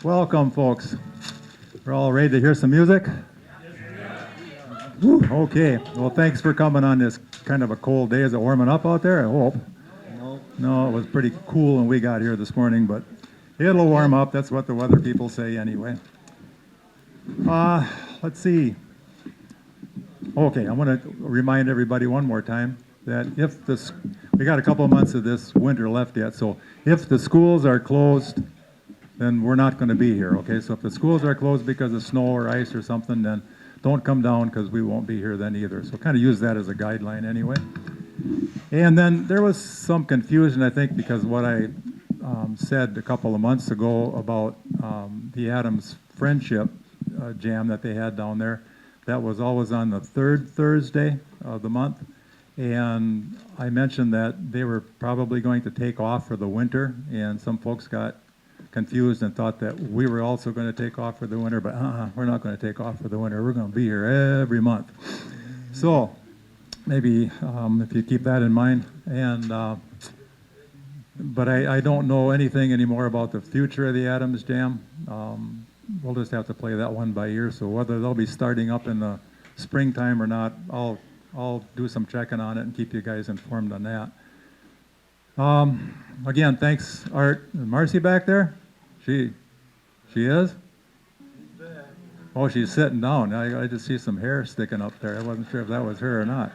Welcome, folks. We're all ready to hear some music? Woo, okay. Well, thanks for coming on this kind of a cold day. Is it warming up out there? I hope. No, it was pretty cool when we got here this morning, but it'll warm up. That's what the weather people say anyway. Let's see. Okay, I want to remind everybody one more time that if we got a couple of months of this winter left yet, so if the schools are closed, then we're not going to be here, okay? So if the schools are closed because of snow or ice or something, then don't come down because we won't be here then either. So kind of use that as a guideline anyway. And then there was some confusion, I think, because what I said a couple of months ago about the Adams Friendship Jam that they had down there. That was always on the third Thursday of the month. And I mentioned that they were probably going to take off for the winter, and some folks got confused and thought that we were also going to take off for the winter, but we're not going to take off for the winter. We're going to be here every month. So maybe if you keep that in mind. And but I don't know anything anymore about the future of the Adams Jam. We'll just have to play that one by ear. So whether they'll be starting up in the springtime or not, I'll do some checking on it and keep you guys informed on that. Again, thanks, Art. Is Marcy back there? She is? Oh, she's sitting down. I just see some hair sticking up there. I wasn't sure if that was her or not.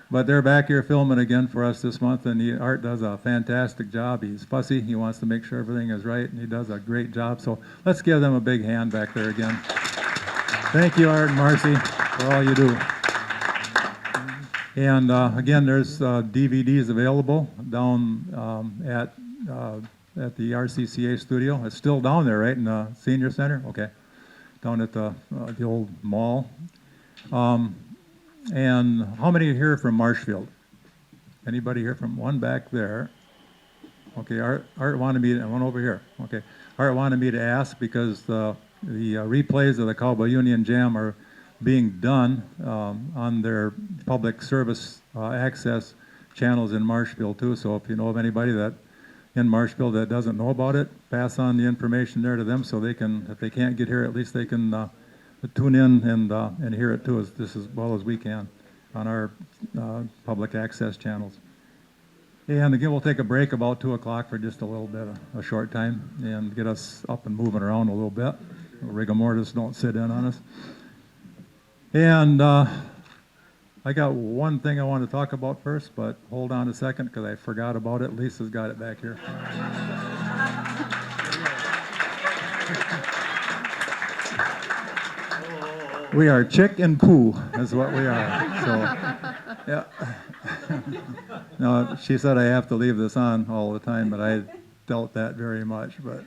But they're back here filming again for us this month, and Art does a fantastic job. He's fussy. He wants to make sure everything is right, and he does a great job. So let's give them a big hand back there again. Thank you, Art and Marcy, for all you do. And again, there's DVDs available down at the RCCA studio. It's still down there, right, in the senior center? Okay, down at the old mall. And how many are here from Marshfield? Anybody here from one back there? Okay, Art wanted me to, one over here. Okay, Art wanted me to ask because the replays of the Cowboy Union Jam are being done on their public service access channels in Marshfield too. So if you know of anybody that in Marshfield that doesn't know about it, pass on the information there to them so they can, if they can't get here, at least they can tune in and hear it too, as well as we can on our public access channels. And again, we'll take a break about 2 o'clock for just a little bit, a short time, and get us up and moving around a little bit. Rigor mortis don't sit in on us. And I got one thing I want to talk about first, but hold on a second because I forgot about it. Lisa's got it back here. We are chick and poo is what we are. So, yeah. No, she said I have to leave this on all the time, but I doubt that very much. But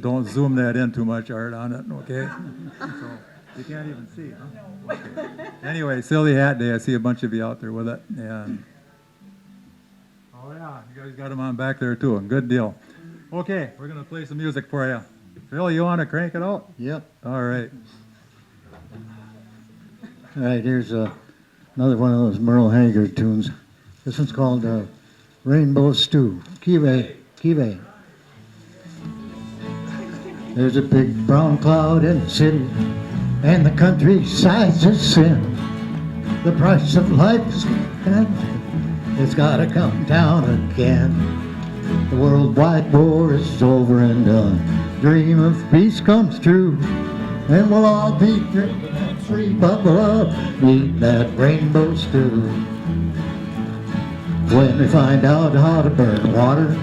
don't zoom that in too much, Art, on it, okay? So, you can't even see, huh? Okay. Anyway, Silly Hat Day. I see a bunch of you out there with it. And oh yeah, you guys got them on back there too. Good deal. Okay, we're gonna play some music for you. Phil, you want to crank it out? Yep. All right. All right, here's another one of those Merle Haggard tunes. This one's called Rainbow Stew. Kive, Kive. There's a big brown cloud in the city, and the countryside's a sin. The price of life is it's gotta come down again. The worldwide war is over and done. Dream of peace comes true, and we'll all be drinking that free bubble up, eating that rainbow stew. When we find out how to burn water,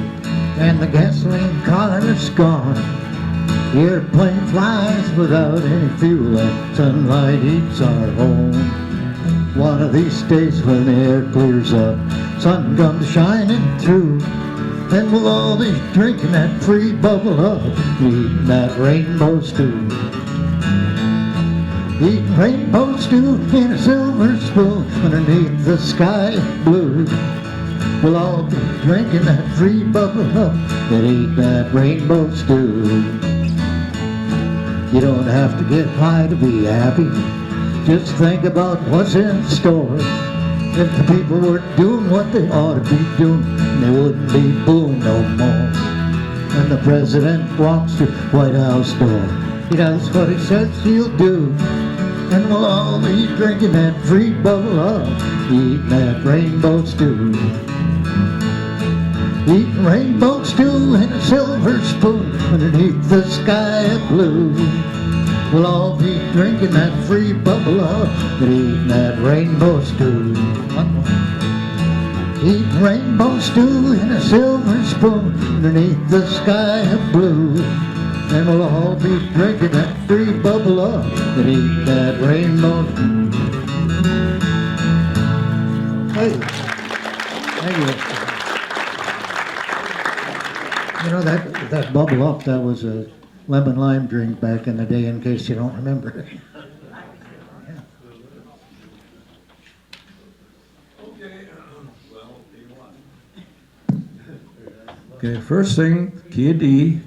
and the gasoline car is gone, the airplane flies without any fuel, and sunlight heats our home. One of these days when the air clears up, sun comes shining through, and we'll all be drinking that free bubble up, eating that rainbow stew. Eating rainbow stew in a silver spoon underneath the sky blue. We'll all be drinking that free bubble up and eat that rainbow stew. You don't have to get high to be happy. Just think about what's in store. If the people were doing what they ought to be doing, they wouldn't be booing no more. when the president walks through White House door. He does what he says he'll do, and we'll all be drinking that free bubble up, eating that rainbow stew. Eating rainbow stew in a silver spoon underneath the sky of blue. We'll all be drinking that free bubble up and eating that rainbow stew. One more. Eating rainbow stew in a silver spoon underneath the sky of blue. And we'll all be drinking that free bubble up and eating that rainbow stew. Hey, thank you. You know, that bubble up, that was a lemon lime drink back in the day, in case you don't remember. Okay, first thing, key of D.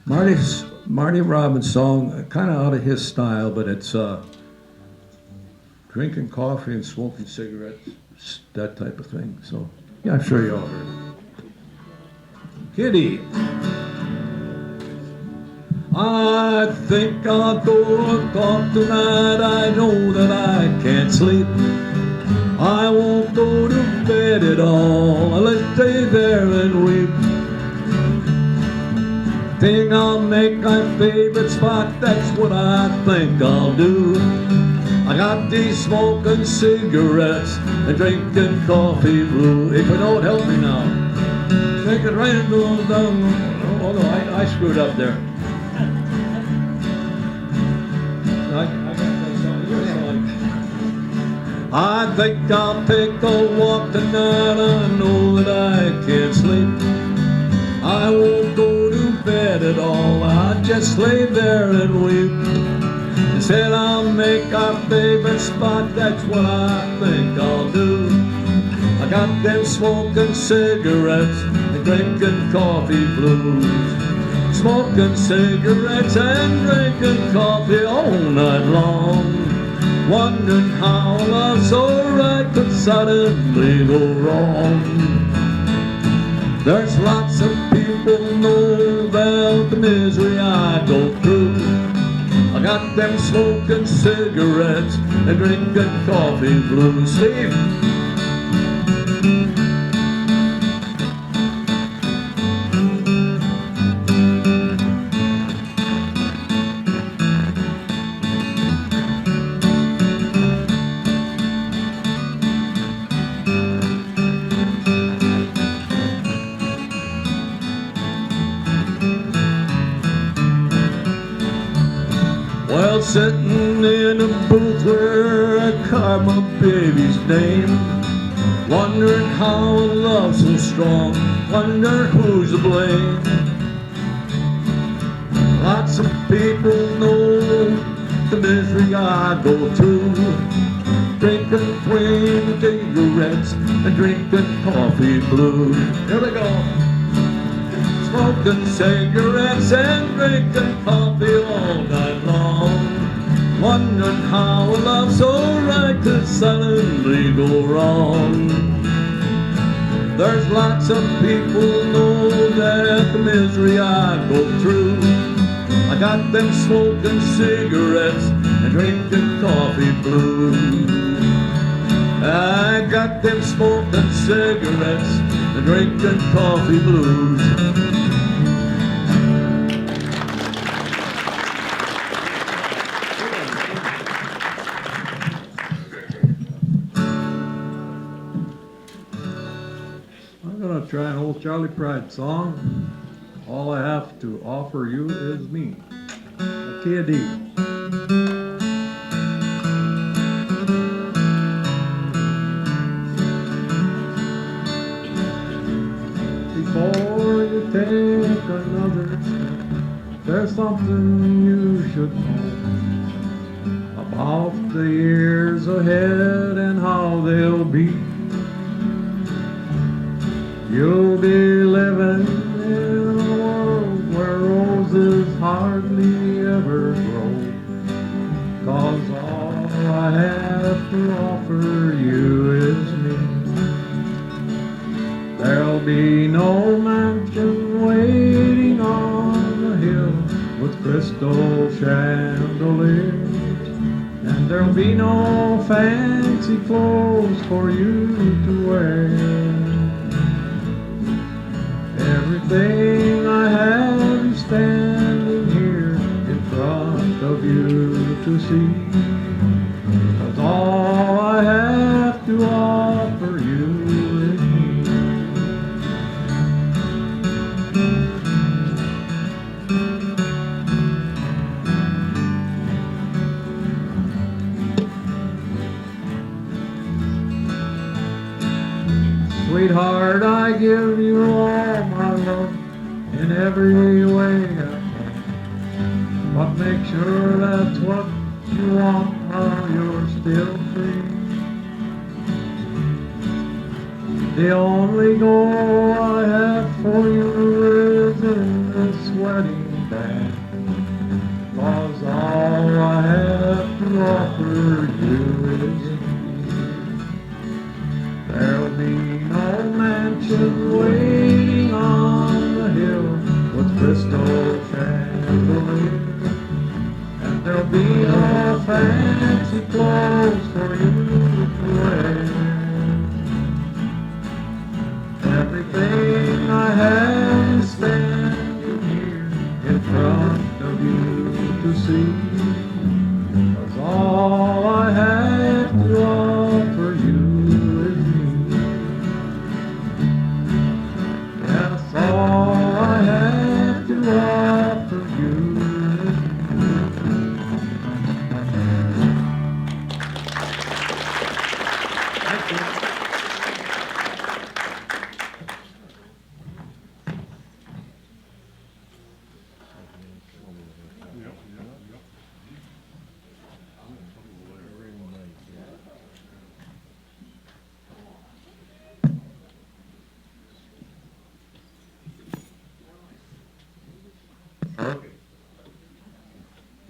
Marty Robbins song, kind of out of his style, but it's drinking coffee and smoking cigarettes, that type of thing. So, yeah, I'm sure you all heard it. Kitty. I think I'll go and talk tonight. I know that I can't sleep. I won't go to bed at all. I'll stay there and weep. Think I'll make my favorite spot. That's what I think I'll do. I got these smoking cigarettes and drinking coffee blue. If you don't help me now. Take it right and go down. Oh no, I screwed up there. I got that song. Your song. I think I'll take a walk tonight. I know that I can't sleep. I won't go to bed at all. I'll just lay there and weep. They said I'll make our favorite spot. That's what I think I'll do. I got them smoking cigarettes and drinking coffee blues. Smoking cigarettes and drinking coffee all night long. Wondering how love so right could suddenly go wrong. There's lots of people know about the misery I go through. I got them smoking cigarettes and drinking coffee blues. Steve. Well, sitting in a booth where I carved my baby's name, wondering how a love so strong, wonder who's to blame. Lots of people know the misery I go through, drinking twin cigarettes and drinking coffee blue. Here we go. Smoking cigarettes and drinking coffee all night long, wondering how a love so right could suddenly go wrong. There's lots of people know that the misery I go through. I got them smoking cigarettes and drinking coffee blue. I got them smoking cigarettes and drinking coffee blues. Try an old Charlie Pride song. All I have to offer you is me. A key of D. Before you take another step, there's something you should know about the years ahead and how they'll be. You'll be living in a world where roses hardly ever grow, 'cause all I have to offer you is me. There'll be no mansion waiting crystal chandeliers, and there'll be no fancy clothes for you to wear. Everything I have is standing here in front of you to see. 'Cause all I have to offer you is me. Sweetheart, I give you all my love in every way I can. But make sure that's what you want while you're still free. The only goal I have for you is in this wedding band. 'Cause all I have to offer you is me. There'll be no mansion waiting on the hill with crystal chandeliers, and there'll be no fancy clothes for you to wear. Everything I have is standing here in front of you to see. 'Cause all I have to offer you is me. Yes, all I have to offer you is me. Thank you.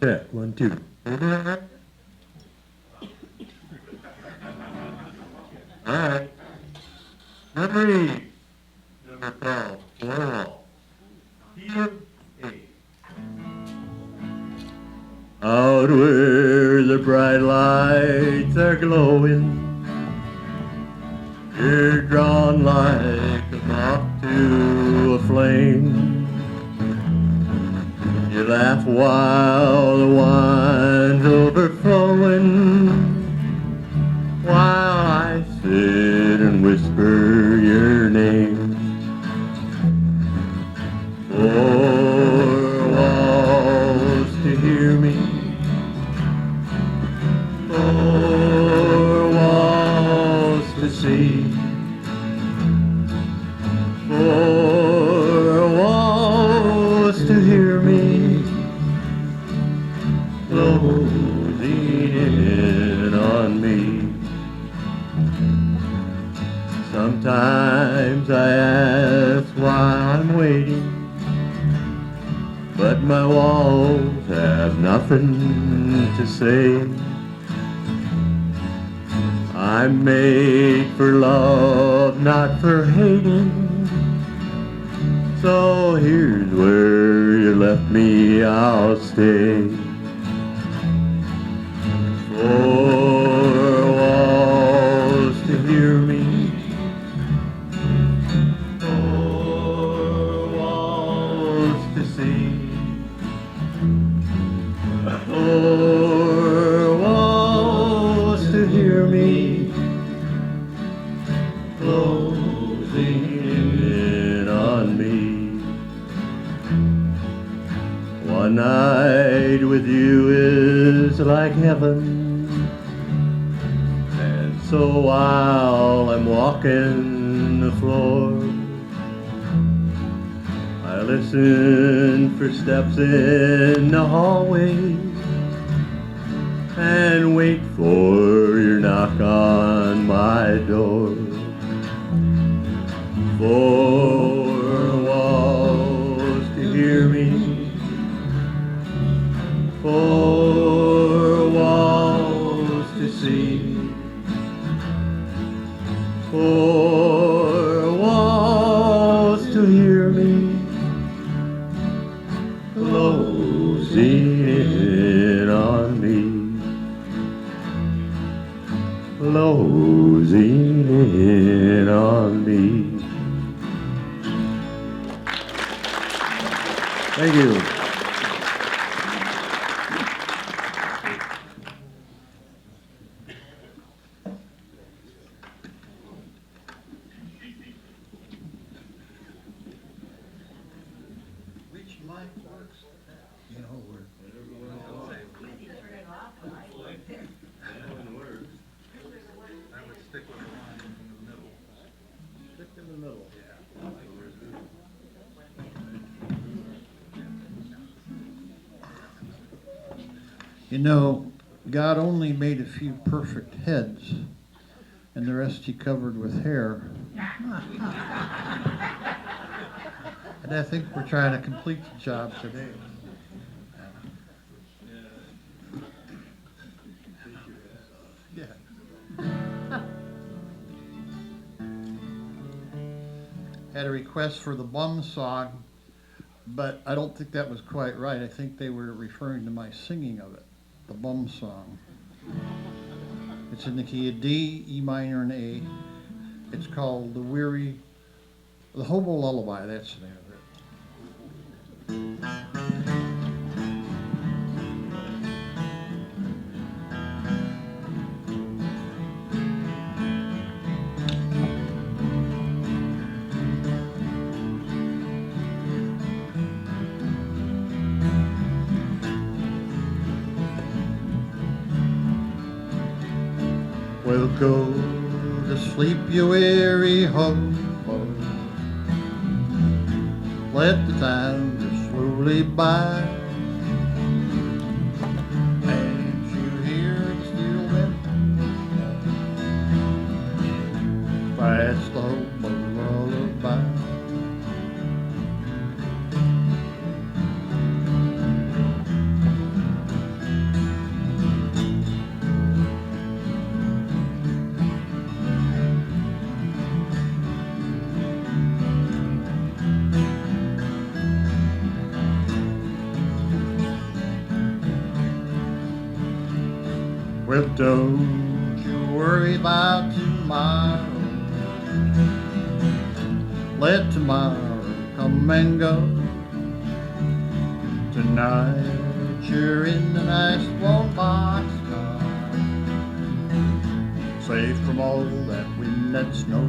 Check, 1, 2. All right. Number 8. Number 12. Wall. Here, 8. Out where the bright lights are glowing, you're drawn like a moth to a flame. You laugh while the wine's overflowing, while I sit and whisper your name. Four walls to hear me, four walls to see, four walls to hear me, closing in on me. Sometimes I ask why I'm waiting, but my walls have nothing to say. I'm made for love, not for hating. So here's where you left me, I'll stay. Four walls to hear me, four walls to see, four walls to hear me, closing in on me. One night with you is like heaven. So while I'm walking the floor, I listen for steps in the hallway and wait for your knock on my door. Four walls to hear me, four walls to see, four walls to hear me, closing closing in on me, closing in on me. Thank you. Which mic works? You know, we're. I would stick with the one in the middle. Stick in the middle. You know, God only made a few perfect heads, and the rest he covered with hair. And I think we're trying to complete the job today. Yeah. Had a request for the bum song, but I don't think that was quite right. I think they were referring to my singing of it, the bum song. It's in the key of D, E minor, and A. It's called the Hobo Lullaby, that's the name of it. Well, go to sleep, you weary hobo. Let the time just slowly by. And you hear the steel wind. That's the hobo lullaby. Well, don't you worry about tomorrow. Let tomorrow come and go. Tonight you're in the nice warm boxcar, safe from all that wind and snow.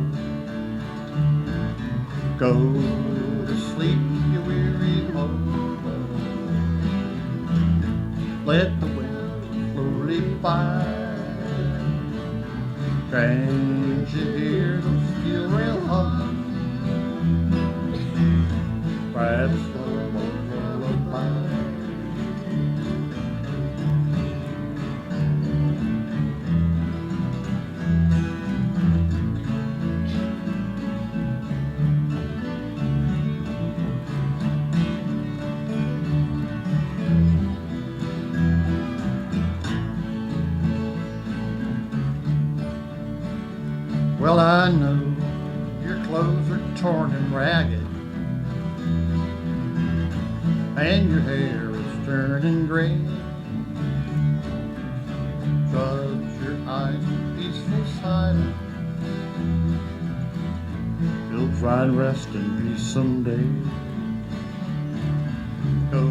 Go to sleep, you weary hobo. Let the wind slowly by. Can't you hear those steel rail humming? That's the lullaby. Well, I know your clothes are torn and ragged, and your hair is turning gray, but your eyes are peaceful silent. You'll find rest and peace someday. Go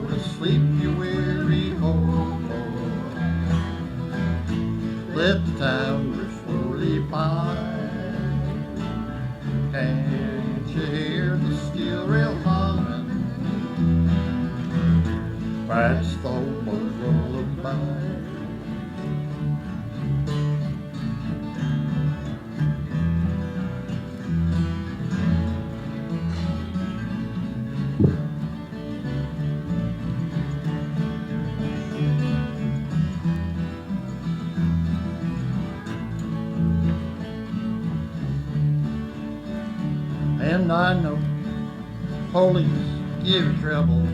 to sleep, you weary hobo. Let the time drift slowly by. Can't you hear the steel rail humming? That's the hobo lullaby. And I know police give you trouble,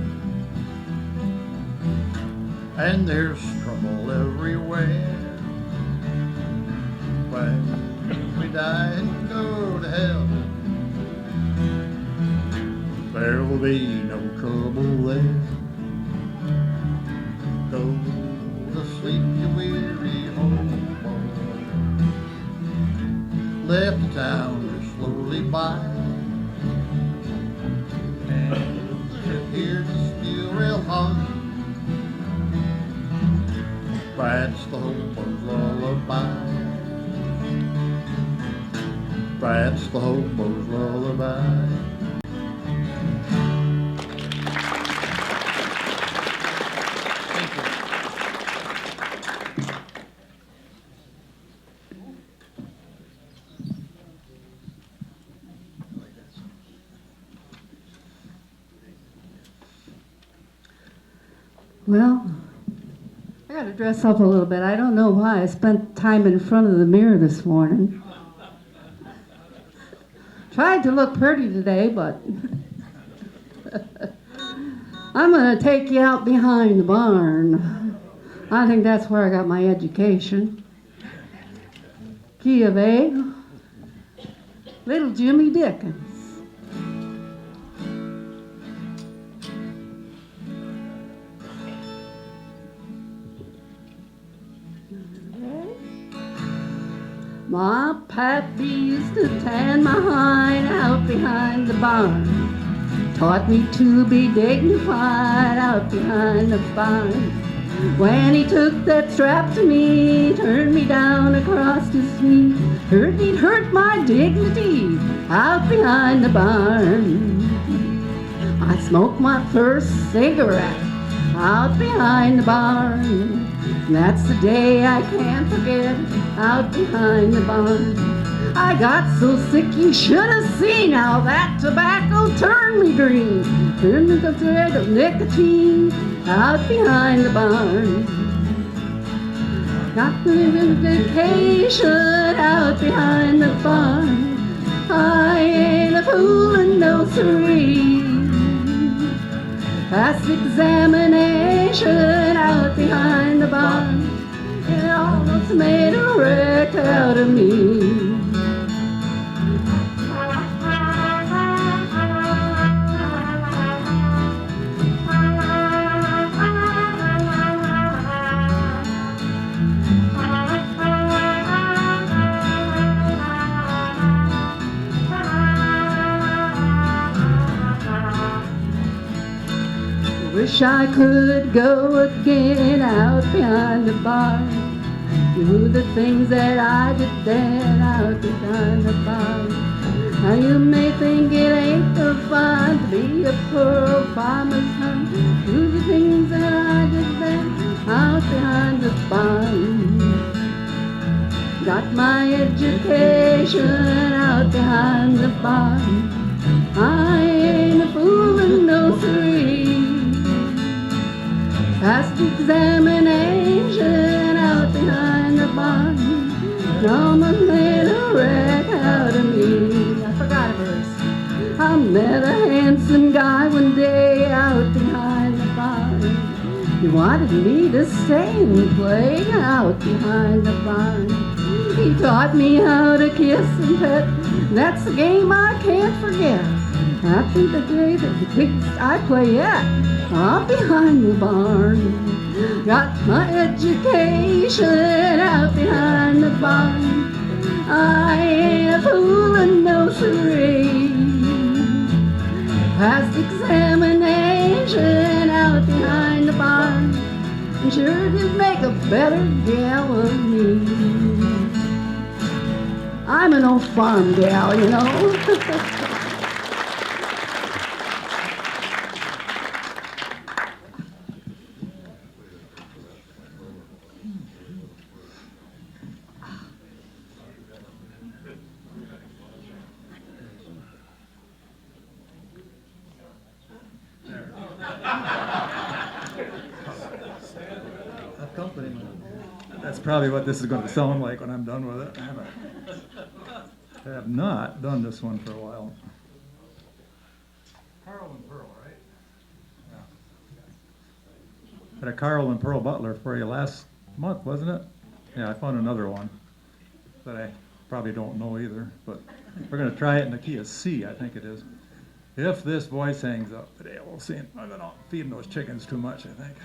and there's trouble everywhere. When we die and go to heaven, there will be no trouble there. That's the hobo's lullaby. That's the hobo's lullaby. Well, I got to dress up a little bit. I don't know why. I spent time in front of the mirror this morning. Tried to look pretty today, but I'm going to take you out behind the barn. I think that's where I got my education. Key of A, little Jimmy Dickens. My pappy used to tan my hind out behind the barn. Taught me to be dignified out behind the barn. When he took that strap to me, turned me down across his knee, heard he'd hurt my dignity out behind the barn. I smoked my first cigarette out behind the barn. That's the day I can't forget, out behind the barn. I got so sick you should have seen how that tobacco turned me green, turned me the thread of nicotine, out behind the barn. Got the education out behind the barn. I ain't a fool and no siree. Passed examination out behind the barn. It almost made a wreck out of me. Wish I could go again out behind the barn. Do the things that I did then out behind the barn. Now you may think it ain't no fun to be a poor old farmer's son. Do the things that I did then out behind the barn. Got my education out behind the barn. I ain't a fool and no siree. Passed examination out behind the barn. Almost made a wreck out of me. I forgot a verse. I met a handsome guy one day out behind the barn. He wanted me to stay and play out behind the barn. He taught me how to kiss and pet. That's a game I can't forget. I think the day that the biggest I play yet, out behind the barn. Got my education out behind the barn. I ain't a fool and no siree. Passed examination out behind the barn. And sure did make a better gal of me. I'm an old farm gal, you know. That's probably what this is going to sound like when I'm done with it. I have not done this one for a while. Carl and Pearl, right? Yeah. Had a Carl and Pearl Butler for you last month, wasn't it? Yeah, I found another one that I probably don't know either, but we're going to try it in the key of C, I think it is. If this voice hangs up today, we'll see. I'm not feeding those chickens too much, I think.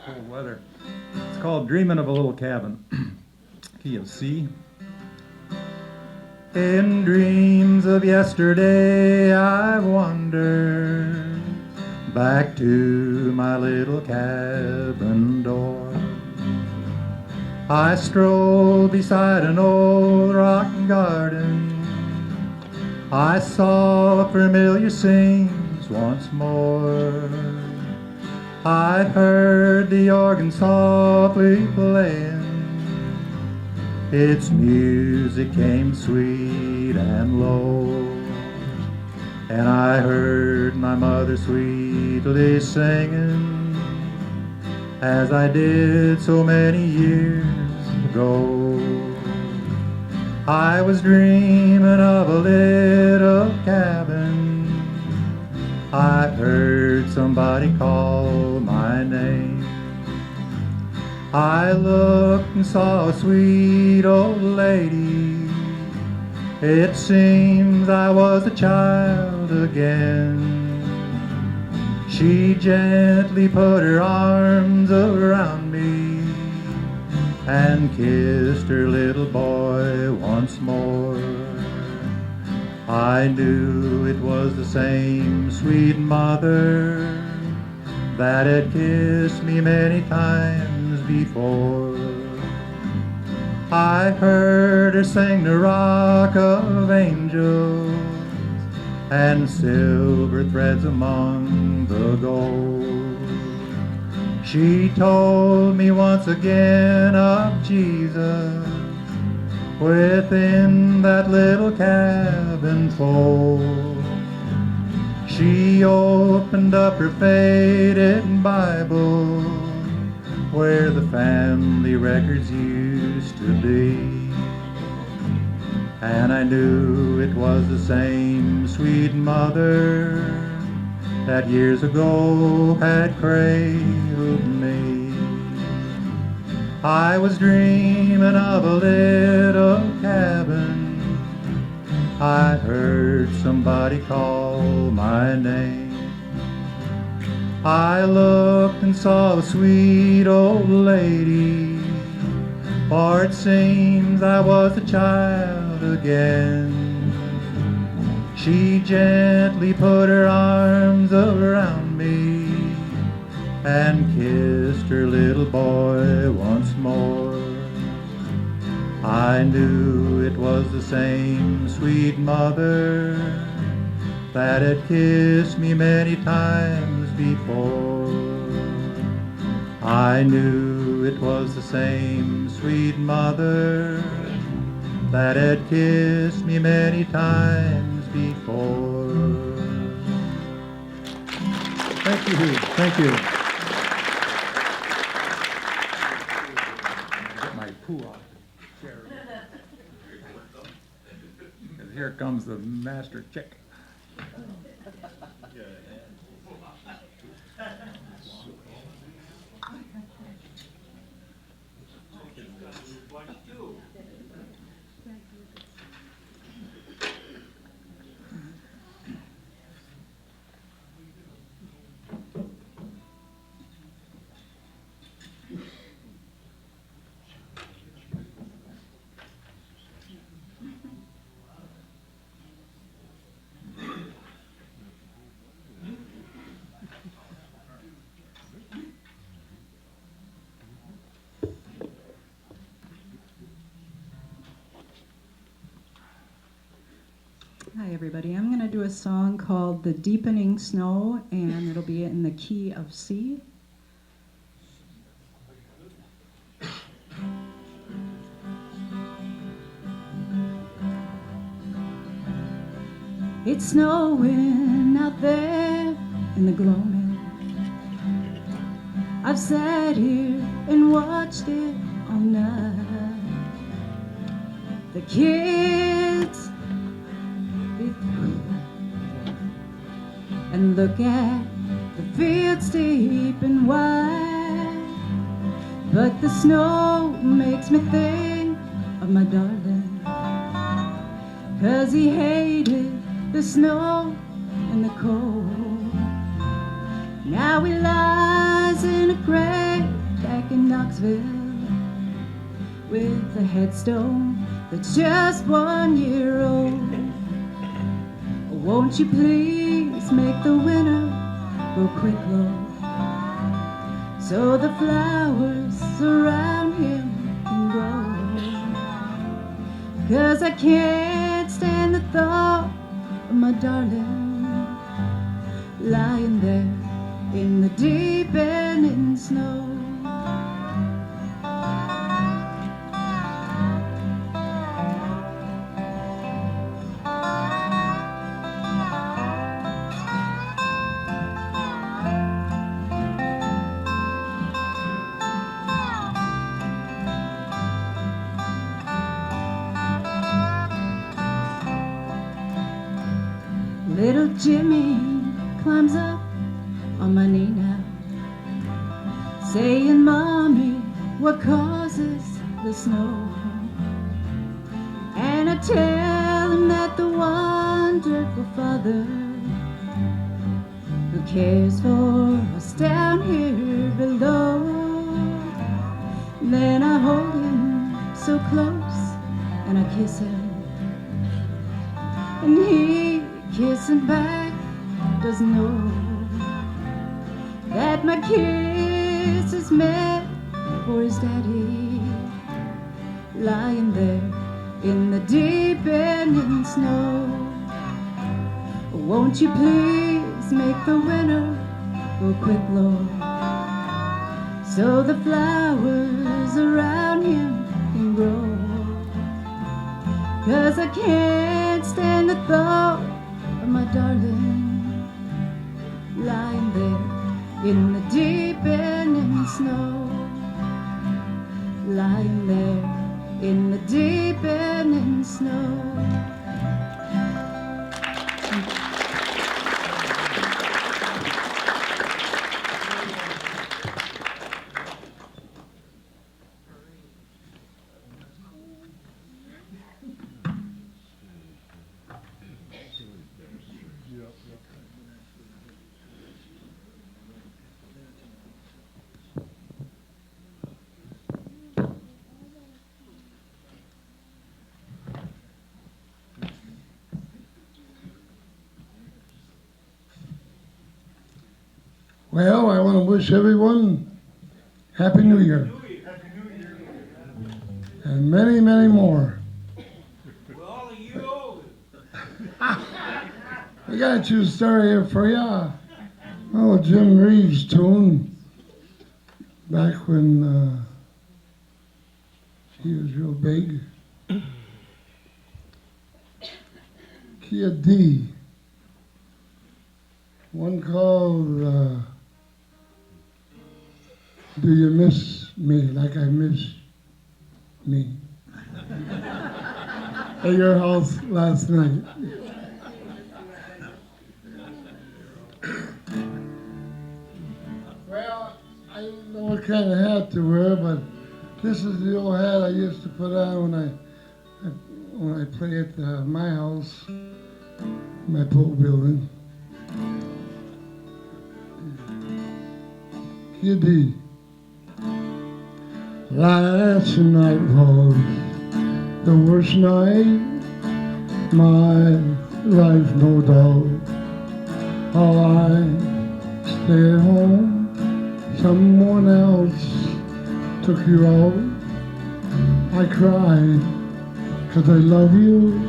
Cold weather. It's called Dreaming of a Little Cabin. Key of C. In dreams of yesterday I wandered back to my little cabin door. I strolled beside an old rock garden. I saw familiar scenes once more. I heard the organ softly playing. Its music came sweet and low. And I heard my mother sweetly singing, as I did so many years ago. I was dreaming of a little cabin. I heard somebody call my name. I looked and saw a sweet old lady. It seems I was a child again. She gently put her arms around me and kissed her little boy once more. I knew it was the same sweet mother that had kissed me many times before. I heard her sing the Rock of Angels and silver threads among the gold. She told me once again of Jesus within that little cabin fold. She opened up her faded Bible where the family records used to be, and I knew it was the same sweet mother that years ago had cradled me. I was dreaming of a little cabin. I heard somebody call my name. I looked and saw a sweet old lady, for it seems I was a child again. She gently put her arms around me and kissed her little boy once more. I knew it was the same sweet mother that had kissed me many times before. I knew it was the same sweet mother that had kissed me many times before. Thank you. Thank you. Get my poo off the chair. 'Cause here comes the master chick. Hi everybody, I'm going to do a song called The Deepening Snow, and it'll be in the key of C. It's snowing out there in the gloaming. I've sat here and watched it all night. The kids and look at the fields deep and wide, but the snow makes me think of my darling, 'cause he hated the snow and the cold. Now he lies in a grave back in Knoxville with a headstone that's just 1 year old. Won't you please make the winter go quick, Lord, so the flowers around him can grow. 'Cause I can't stand the thought of my darling lying there in the deepening snow. Little Jimmy climbs up on my knee now, saying, Mommy, what causes the snow? And I tell him that the wonderful Father who cares for us down here below. Then I hold him so close and I kiss him, and he kissing back doesn't know that my kiss is meant for his daddy lying there in the deepening snow. Won't you please make the winter go quick, Lord, so the flowers around him can grow. 'Cause I can't stand the thought of my darling lying there in the deepening snow, lying there in the deepening snow. Well, I want to wish everyone Happy New Year. And many, many more. I got a true story here for ya. Oh, Jim Reeves tune. Back when he was real big. Key of D. One called Do You Miss Me Like I Miss Me at your house last night. Well, I don't know what kind of hat to wear, but this is the old hat I used to put on when I play at my house, my pole building. Kitty. Last night was the worst night my life, no doubt. All I stay at home, someone else took you out. I cried 'cause I love you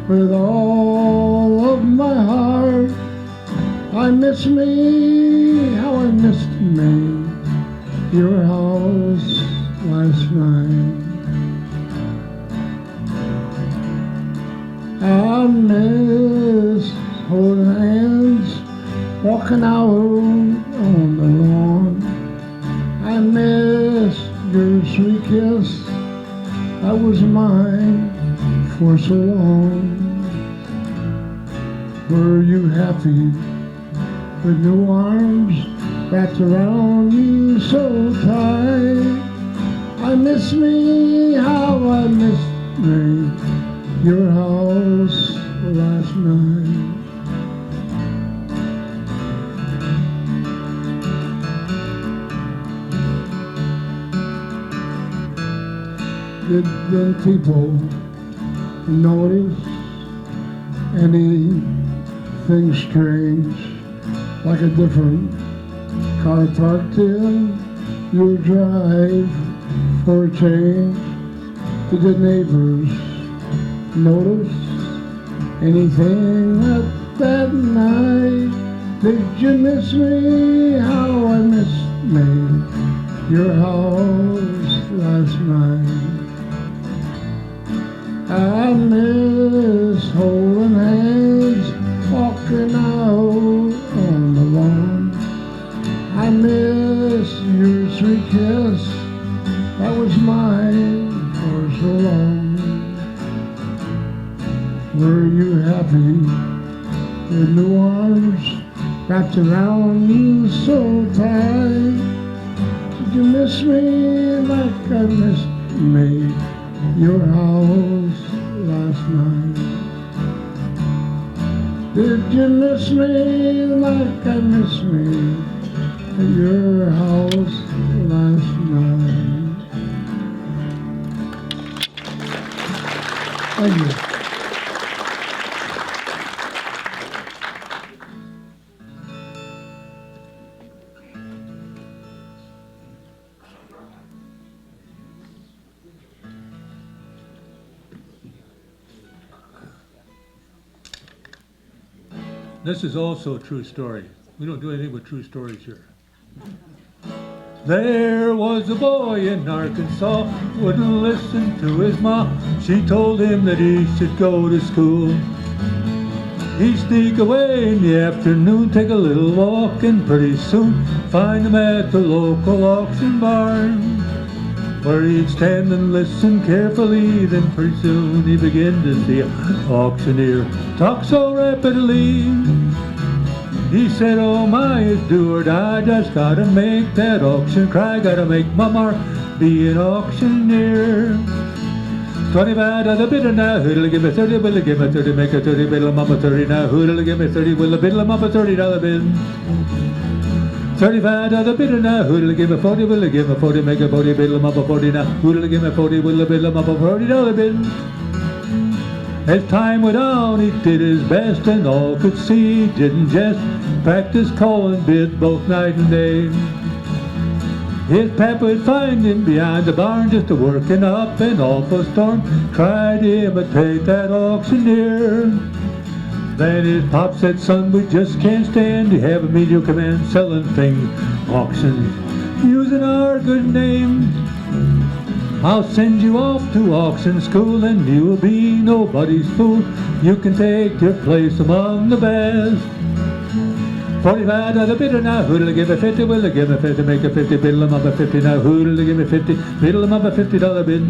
with all of my heart. I miss me, how I missed me, your house last night. I miss holding hands, walking out on the lawn. I miss your sweet kiss, that was mine for so long. Were you happy with new arms wrapped around you so tight? I miss me, how I missed me, your house last night. Did the people notice anything strange, like a different car parked in your drive for a change. Did the neighbors notice anything at that night? Did you miss me? How I missed me, your house last night. I miss holding hands, walking out on the lawn. I miss your sweet kiss, that was mine for so long. Were you happy? Your new arms wrapped around you so tight. Did you miss me like I missed me, your house last night? Did you miss me like I missed me at your house last night? Thank you. This is also a true story. We don't do anything with true stories here. There was a boy in Arkansas, wouldn't listen to his ma. She told him that he should go to school. He'd sneak away in the afternoon, take a little walk, and pretty soon find him at the local auction barn, where he'd stand and listen carefully. Then pretty soon he began to see an auctioneer talk so rapidly. He said, oh my, it's do or die, just gotta make that auction cry, gotta make my mark, be an auctioneer. 25 to the bidder now, who'll give me 30, will give me 30, make a 30, biddle mama 30 now, who'll give me 30, will biddle mama $30 bid. 35 to the bidder now, who'll give me 40, will give me 40, make a 40, biddle mama 40 now, who'll give me 40, will biddle mama $40 bid. As time went on, he did his best, and all could see he didn't just practice calling bid both night and day. His pap would find him behind the barn, just a working up an awful storm, tried to imitate that auctioneer. Then his pop said, son, we just can't stand to have a mediocre man selling things, auctions, using our good name. I'll send you off to auction school and you'll be nobody's fool. You can take your place among the best. 45 to the bidder now, who'll give me 50, will give me 50, make a 50, biddle him up a 50 now, who'll give me 50, biddle him up a $50 bid.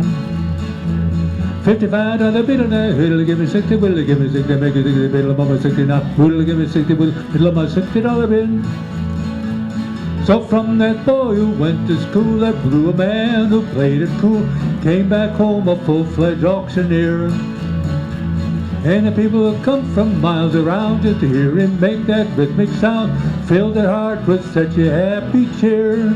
55 to the bidder now, who'll give me 60, will give me 60, make a 60, biddle him up a 60 now, who'll give me 60, will biddle him up a $60 bid. So from that boy who went to school, that blew a man who played it cool, came back home a full-fledged auctioneer. And the people who come from miles around just to hear him make that rhythmic sound filled their heart with such a happy cheer.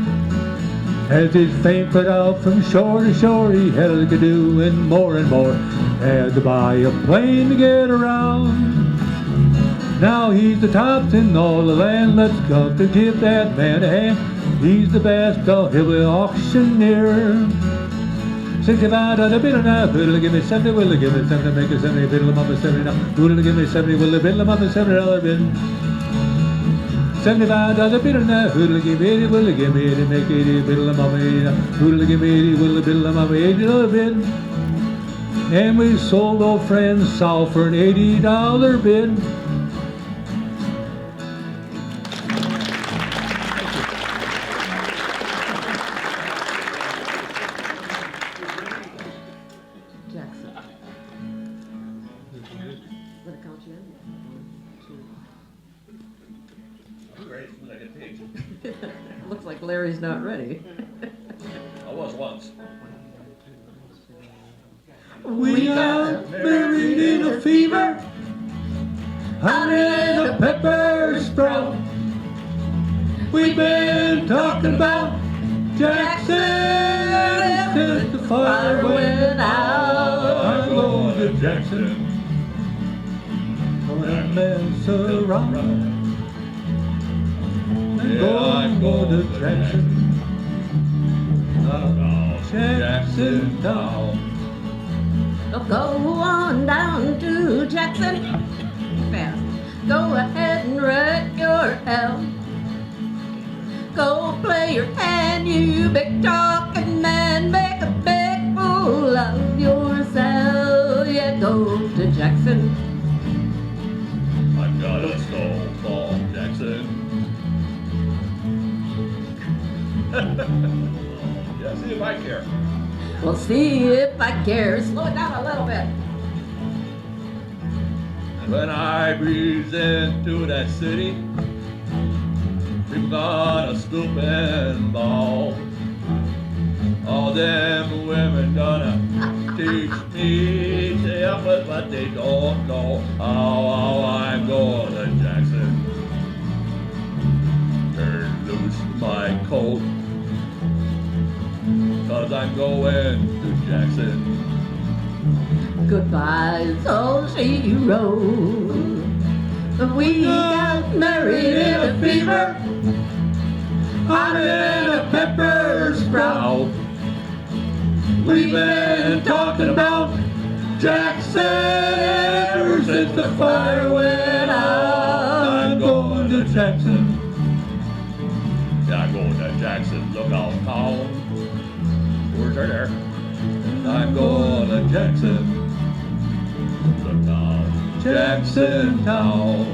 As his fame spread out from shore to shore, he had a to do and more had to buy a plane to get around. Now he's the top in all the land, let's go to give that man a hand. He's the best of hillbilly auctioneer. 65 to the bidder now, who'll give me 70, will give me 70, make a 70, biddle him up a 70 now, who'll give me 70, will biddle him up a $70 bid. 75 to the bidder now, who'll give me 80, will give me 80, make 80, biddle him up a 80 now, who'll give me 80, will biddle him up a $80 bid. And we sold old friends Sal for an $80 bid. Looks like Larry's not ready. I was once. We got married in a fever, honey and a pepper sprout. We've been talking about Jackson since the fire went out. I'm going to Jackson, gonna mess around. I'm going to Jackson. Jackson town. Go on down to Jackson. Fast. Go ahead and wreck your hell. Go play your hand, you big talking man. Make a big fool of yourself. Yeah, go to Jackson. I've got a snowball, Jackson. Yeah, see if I care. We'll see if I care. Slow it down a little bit. When I breeze into that city, people gonna stoop and bow. All them women gonna teach me to help with what they don't know. How I'm going to Jackson. Turn loose my coat, 'cause I'm going to Jackson. Goodbye, so she wrote. We got married in a fever, hotter than a pepper sprout. We've been talking about Jackson ever since the fire went out. I'm going to Jackson. Yeah, I'm going to Jackson, lookout town. Words are there. I'm going to Jackson. Jackson town.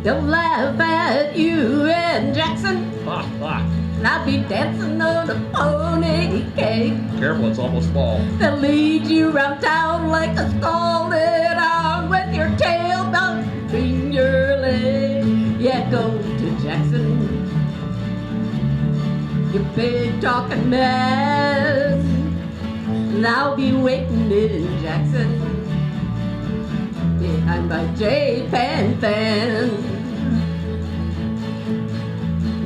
They'll laugh at you in Jackson. Ha ha. And I'll be dancing on a pony cake. Careful, it's almost fall. They'll lead you round town like a scalded hound with your tail bound between your legs. Yeah, go to Jackson, you big talking mess. And I'll be waiting in Jackson behind my J-Pan fan.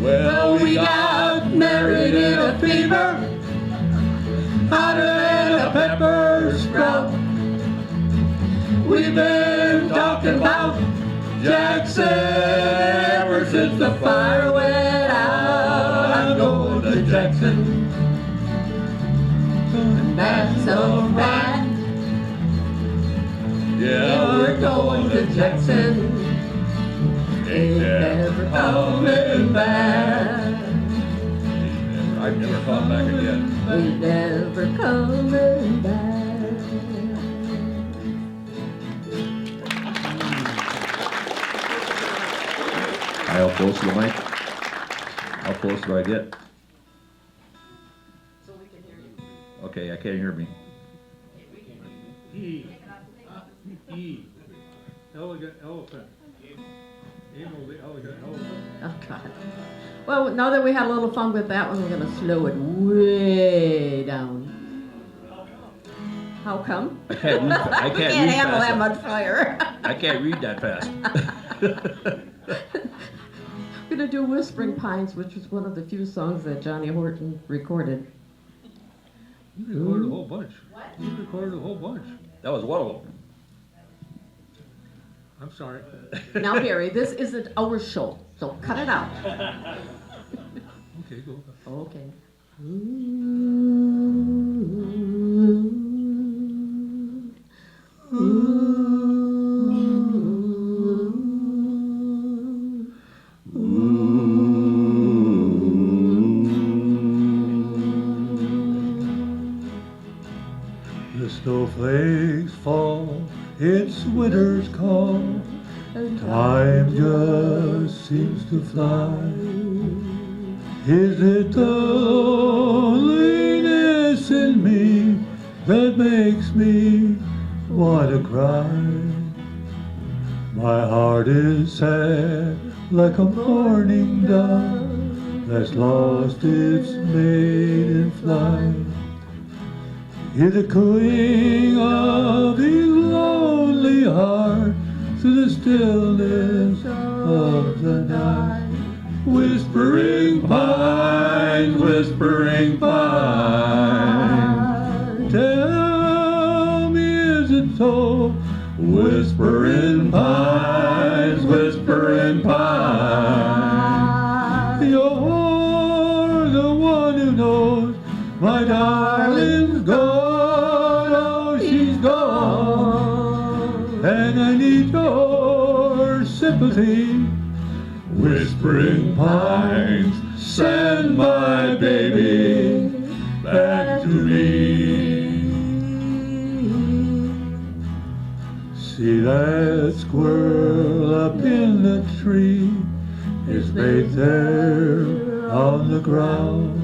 Well, we got married in a fever, hotter than a pepper sprout. We've been talking about Jackson ever since the fire went out. I'm going to Jackson. That's so right. Yeah, we're going to Jackson. Ain't never coming back. I've never come back again. Ain't never coming back. How close to the mic? How close do I get? So we can hear you. Okay, I can't hear me. E. E. Elegant elephant. Emo the elegant elephant. Oh, God. Well, now that we had a little fun with that one, we're going to slow it way down. How come? I can't read. I We can't can't read handle that fast. much fire. I can't read that fast. We're going to do Whispering Pines, which was one of the few songs that Johnny Horton recorded. You recorded a whole bunch. What? You recorded a whole bunch. That was one of them. I'm sorry. Now, Barry, this isn't our show, so cut it out. Okay, go. Okay. The snowflakes fall, it's winter's call. Time just seems to fly. Is it the loneliness in me that makes me want to cry? My heart is sad like a mourning dove that's lost its maiden flight. Hear the cooing of these lonely hearts through the stillness of the night. Whispering pines, whispering pines, tell me, is it so? Whispering pines, whispering pines, you're the one who knows sympathy. Whispering pines, send my baby back to me. See that squirrel up in the tree, his mate there on the ground.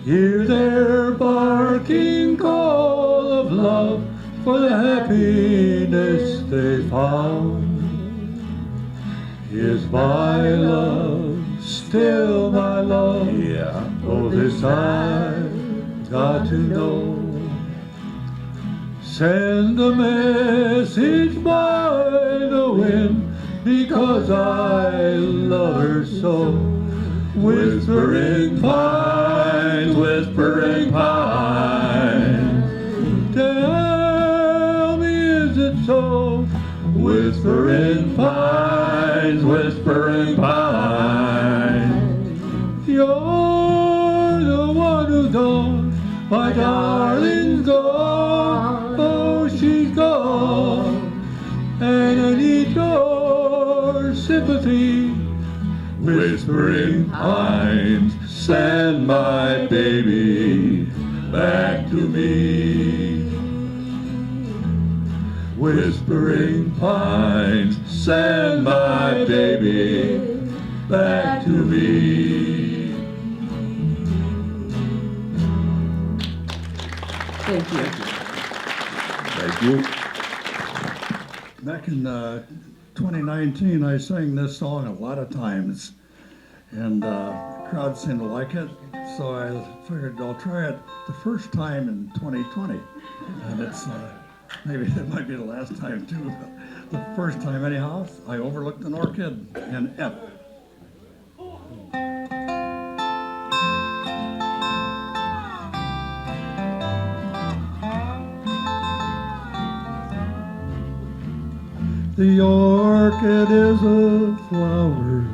Hear their barking call of love for the happiness they found. Is my love still my love? Yeah. Oh, this I've got to know. Send a message by the wind, because I love her so. Whispering pines, whispering pines, tell me, is it so? Whispering pines, whispering pines, you're the one who's gone, my darling's gone, oh, she's gone, and I need your sympathy. Whispering pines, send my baby back to me. Whispering pines, send my baby back to me. Thank you. Thank you. Back in 2019, I sang this song a lot of times, and the crowd seemed to like it, so I figured I'll try it the first time in 2020. And it's, maybe it might be the last time too, but the first time anyhow, I overlooked an orchid in F. The orchid is a flower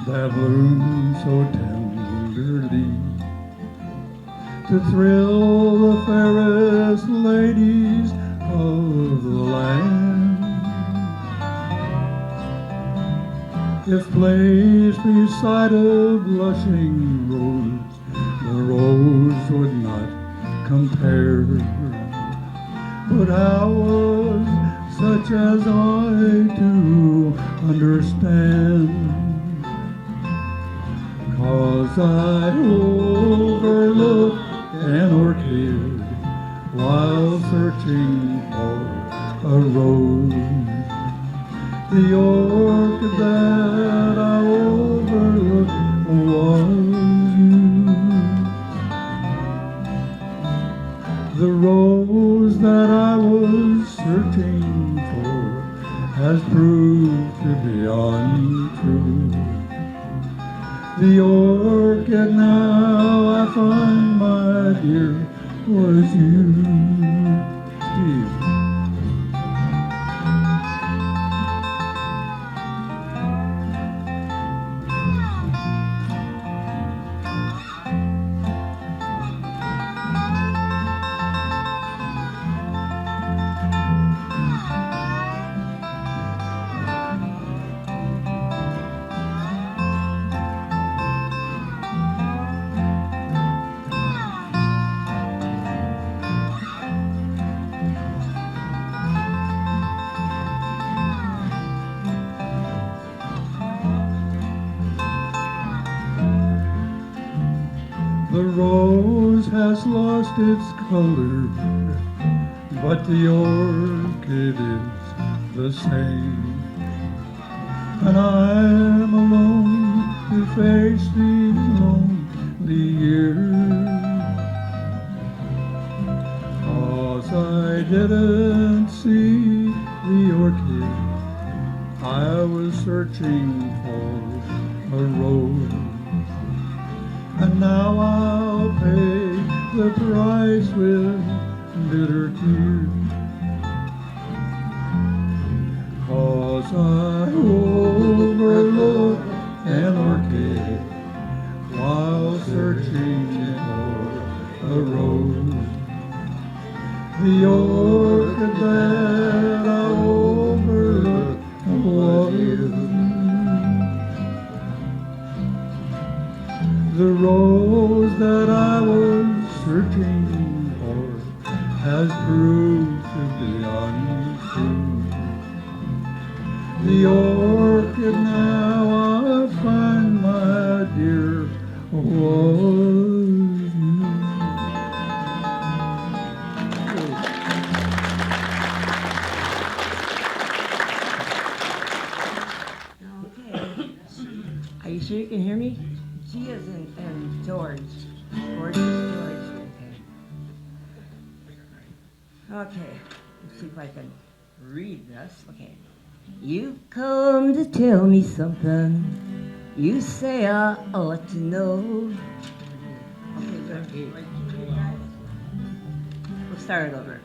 that blooms so tenderly to thrill the fairest ladies of the land. If placed beside a blushing rose, the rose would not compare. But how was such as I do understand? 'Cause I overlooked an orchid while searching for a rose. The orchid that I overlooked was you. The rose that I was searching for has proved to be untrue. The orchid now I find, my dear, was you. Steve. The rose has lost its color, but the orchid is the same. And I'm alone to face these lonely years, 'cause I didn't see the orchid I was searching for a rose. And now I'll pay the price with bitter tears, 'cause I overlooked an orchid while searching for a rose. The orchid that I overlooked The rose that I was searching for has proved to be untrue. The orchid now I find, my dear, was you. Okay. Are you sure you can hear me? She is in George. George is George. Okay. Let's see if I can read this. Okay. You've come to tell me something you say I ought to know. Okay, we'll start it over.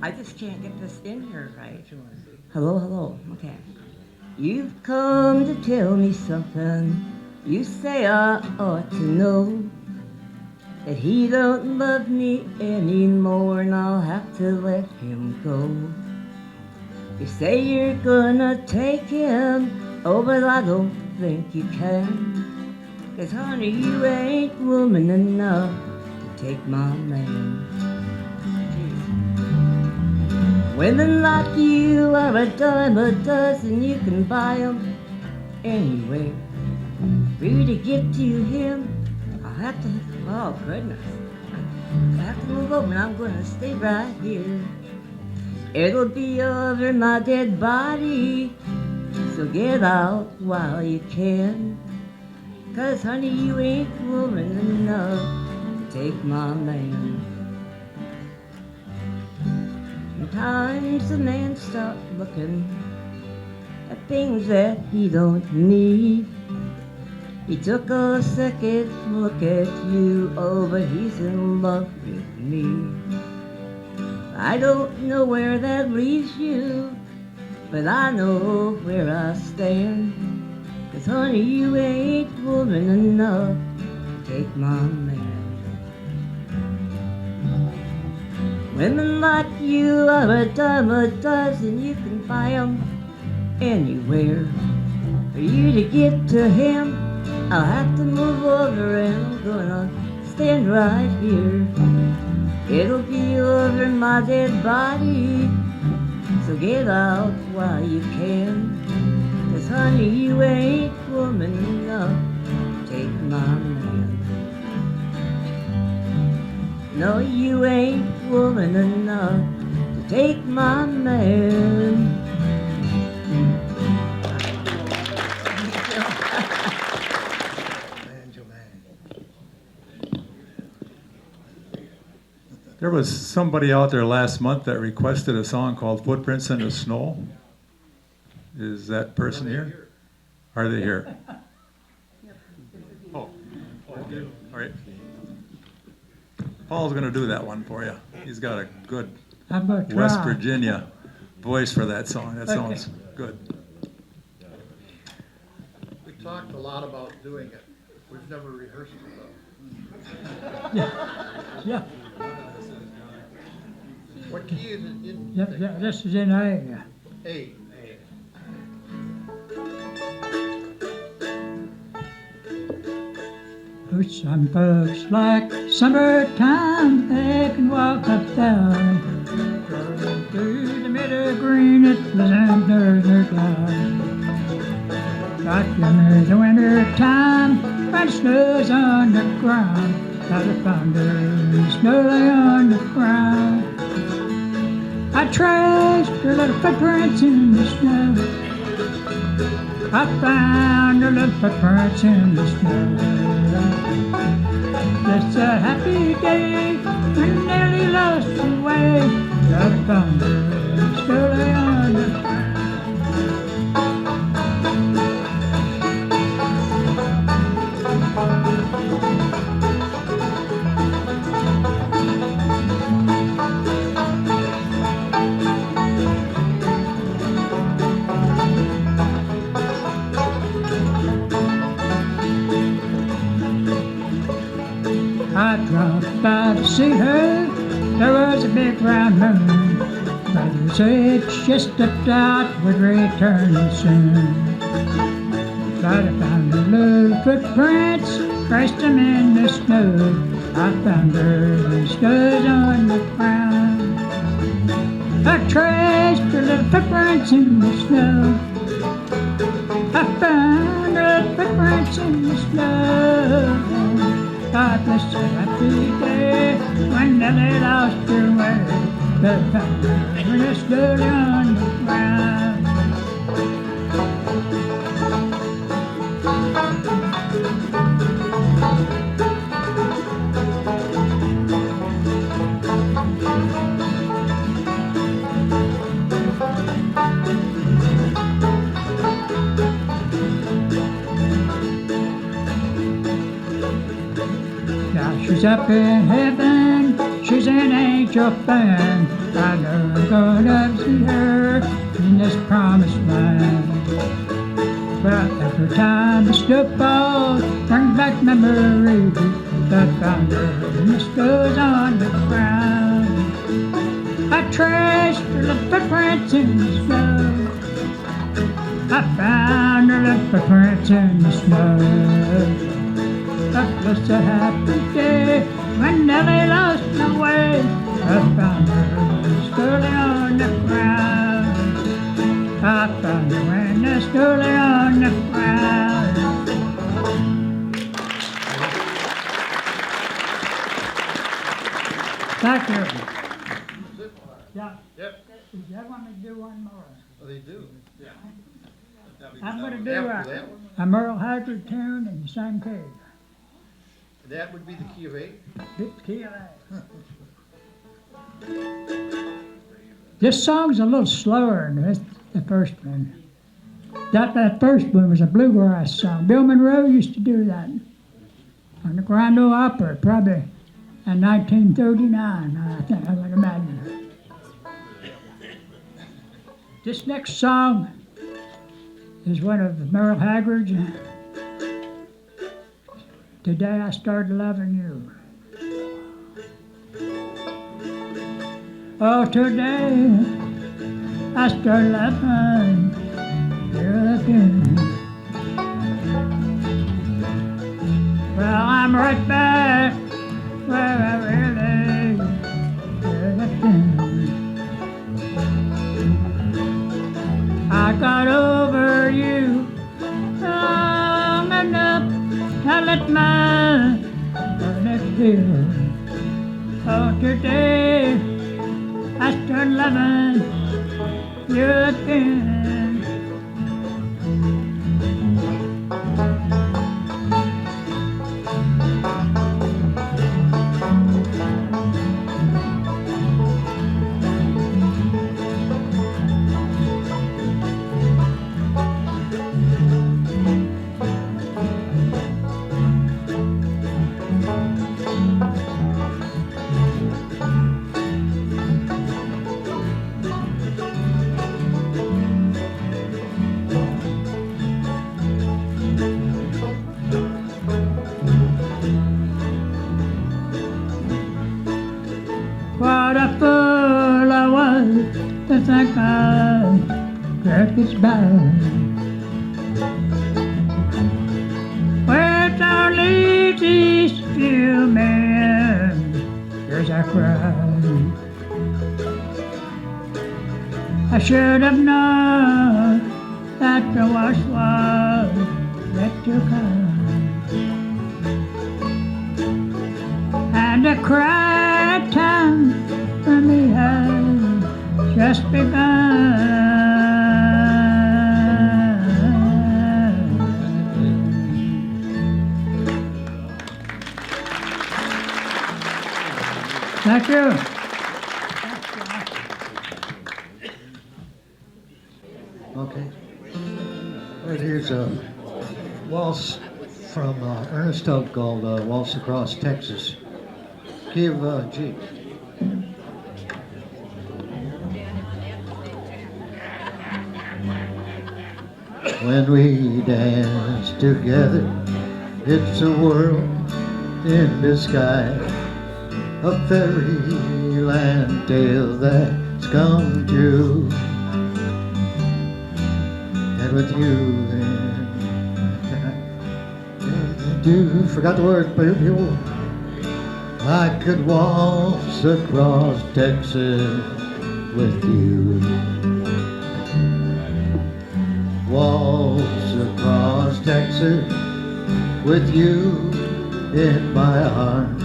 I just can't get this in here right. Hello, hello. Okay. You've come to tell me something you say I ought to know. That he don't love me anymore and I'll have to let him go. You say you're gonna take him, oh, but I don't think you can. 'Cause honey, you ain't woman enough to take my man. Women like you are a dime a dozen, you can buy 'em anywhere. For you to get to him, I'll have to, oh goodness, I have to move over and I'm gonna stay right here. It'll be over my dead body, so get out while you can. 'Cause honey, you ain't woman enough to take my man. Sometimes a man starts looking at things that he don't need. He took a second look at you, oh, but he's in love with me. I don't know where that leaves you, but I know where I stand. 'Cause honey, you ain't woman enough to take my man. Women like you are a dime a dozen, you can buy 'em anywhere. For you to get to him, I'll have to move over and I'm gonna stand right here. It'll be over my dead body, so get out while you can. 'Cause honey, you ain't woman enough to take my man. No, you ain't woman enough to take my man. There was somebody out there last month that requested a song called Footprints in the Snow. Is that person here? Are they here? Oh, okay. All right. Paul's going to do that one for you. He's got a good West Virginia voice for that song. That sounds good. We talked a lot about doing it. We've never rehearsed it though. Yeah, What key is it in? yeah, this is in A. A. Some folks like summertime, they can walk up down through the meadow green at pleasant northern cloud. But when there's the winter time, when snow's on the ground, got a thunder and snow lay on the ground. I traced her little footprints in the snow. I found her little footprints in the snow. It's a happy day when Nellie lost her way. Got a thunder and snow lay on the ground. I dropped by to see her, there was a big round moon. Mother said she stepped out, would return soon. But I found her little footprints traced them in the snow. I found her stood on the ground. I traced her little footprints in the snow. I found her footprints in the snow. God bless the happy day when Nellie lost her way. They found her when I stood on the ground. Now she's up in heaven, she's an angel fan. I know I'm gonna see her in this promised land. But every time the snowfall brings back memories, that found her and the stood on the ground. I traced her little footprints in the snow. I found her little footprints in the snow. That was a happy day when Nellie lost her way. I found her stood on the ground. I found her when I stood on the ground. Thank you. Yeah. Yep. Did you want me to do one more? Oh, they do? I'm going to do a Merle Haggard tune in the same key. That would be the key of A? Key of A. This song's a little slower than the first one. That first one was a bluegrass song. Bill Monroe used to do that on the Grand Ole Opry, probably in 1939, I think, I would imagine. This next song is one of Merle Haggard's. Today I started loving you. Oh, today I started loving you again. Well, I'm right back where I really should have been. I got over you long enough to let my heart feel. Oh, today I start loving you again. What a fool I was to think I'd crack its bound. Well, don't leave these few men as I cried. I should have known that the worst was yet to come. And the cry time for me has just begun. Thank you. Okay. Right here's a waltz from Ernest Tubb called Waltz Across Texas. Key of G. When we dance together, it's a world in disguise, a fairyland tale that's come true. And with you and do, forgot the words, people. I could waltz across Texas with you. Waltz across Texas with you in my arms.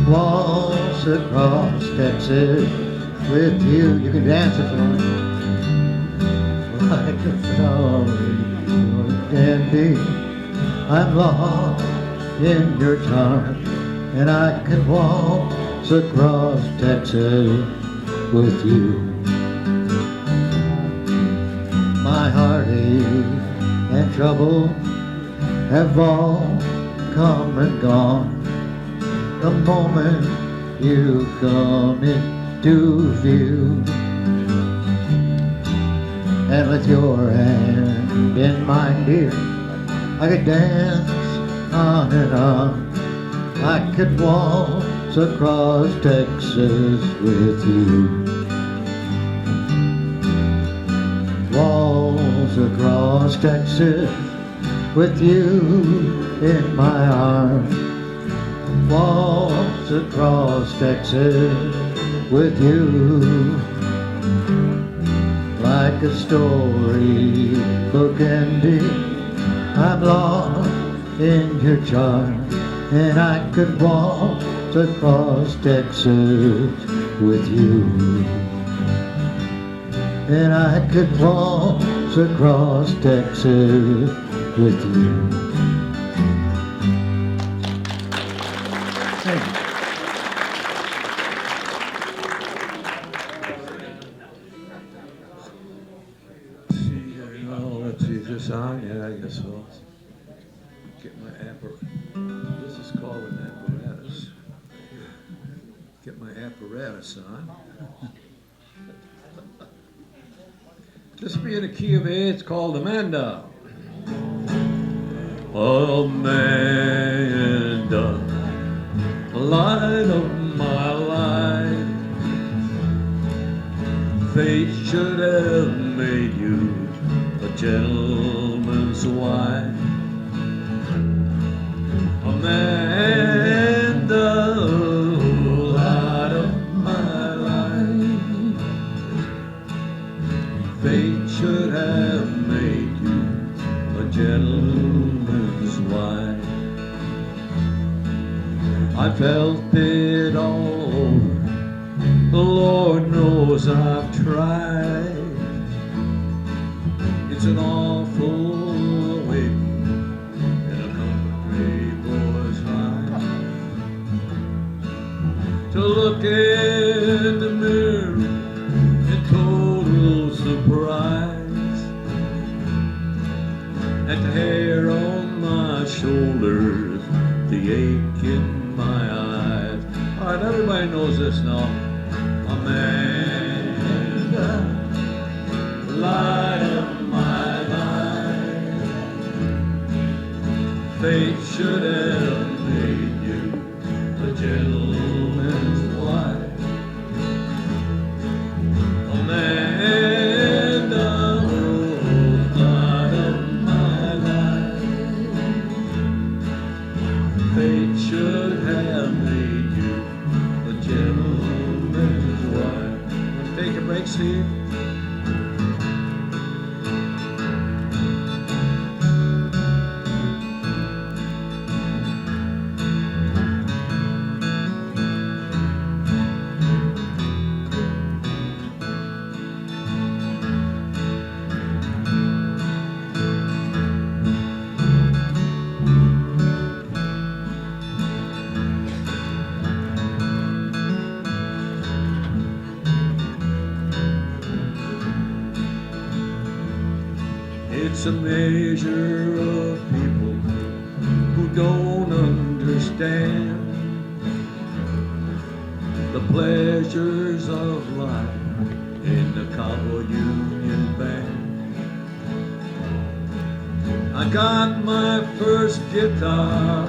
Waltz across Texas with you. You can dance if you want. Like a flower dandy, I'm lost in your charms, and I could waltz across Texas with you. My heartache and trouble have all come and gone the moment you come into view. And with your hand in mine, dear, I could dance on and on. I could waltz across Texas with you. Waltz across Texas with you in my arms. Waltz across Texas with you. Like a story book ending, I'm lost in your charm, and I could waltz across Texas with you. And I could waltz across Texas with you. Thank you. Let's see, is this on? Yeah, I guess so. Get my apparatus. This is called an apparatus. Get my apparatus on. This will be in the key of A. It's called Amanda. Amanda, light of my life. Fate should have made you a gentleman's wife. Amanda, light of my life. Fate should have made you a gentleman's wife. I felt it all over. The Lord knows I've tried. It's an awful waiting in a country boy's life. To look in the mirror in total surprise, and the hair on my shoulders, the ache in my eyes. All right, everybody knows this now. Amanda, light of my life. Fate should have made you a gentleman's wife. Amanda, light of my life. Fate should have made you a gentleman's wife. Take a break, Steve. It's a measure of people who don't understand the pleasures of life in the Cowboy Union Band. I got my first guitar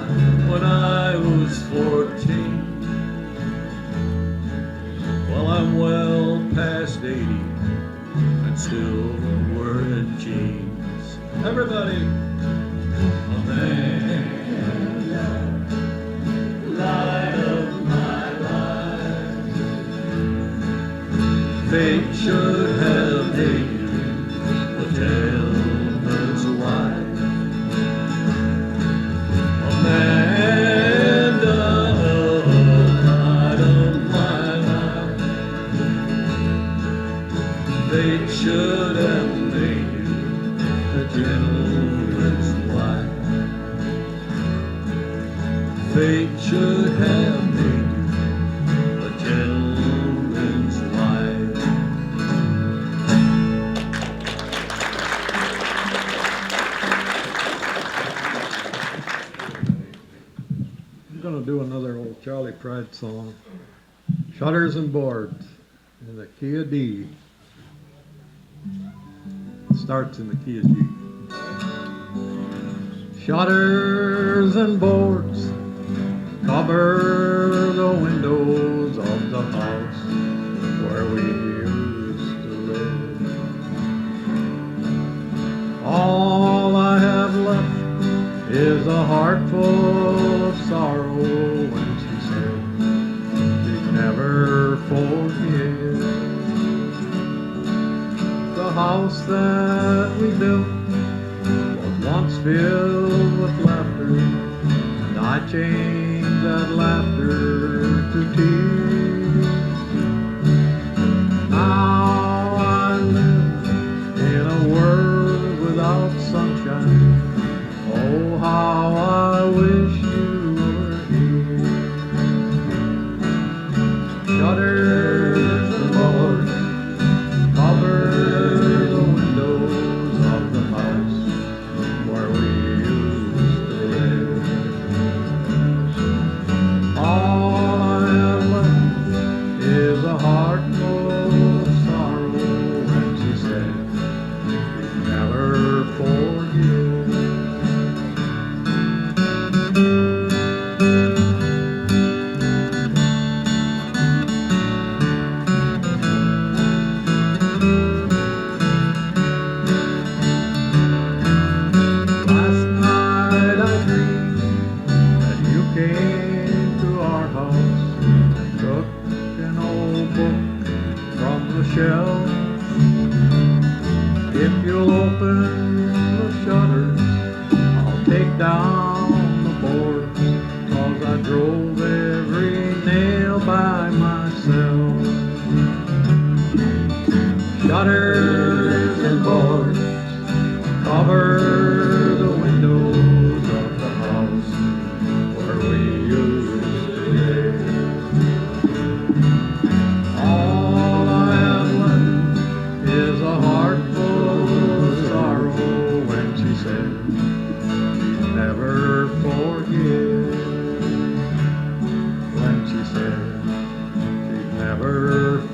when I was 14. Well, I'm well past 80 and still wearing jeans. Everybody, Amanda, fate should have made you a gentleman's wife. I'm gonna do another old Charlie Pride song. Shutters and boards in the key of D. It starts in the key of G. Shutters and boards cover the windows of the house where we used to live. All I have left is a heart full of sorrow when she said she'd never forgive. The house that we built was once filled with laughter, and I changed that laughter to tears. Now I live in a world without sunshine. Oh, how I wish you were here. Shutters and boards cover the windows of the house where we used to live. All I have left is a heart full of sorrow when she said she'd never forgive. Last night I dreamed that you came to our house and took an old book from the shelf. If you'll open the shutters, I'll take down the boards, 'cause I drove every nail by myself. Shutters and boards cover the windows of the house where we used to live. All I have left is a heart full of sorrow when she said she'd never forgive. When she said she'd never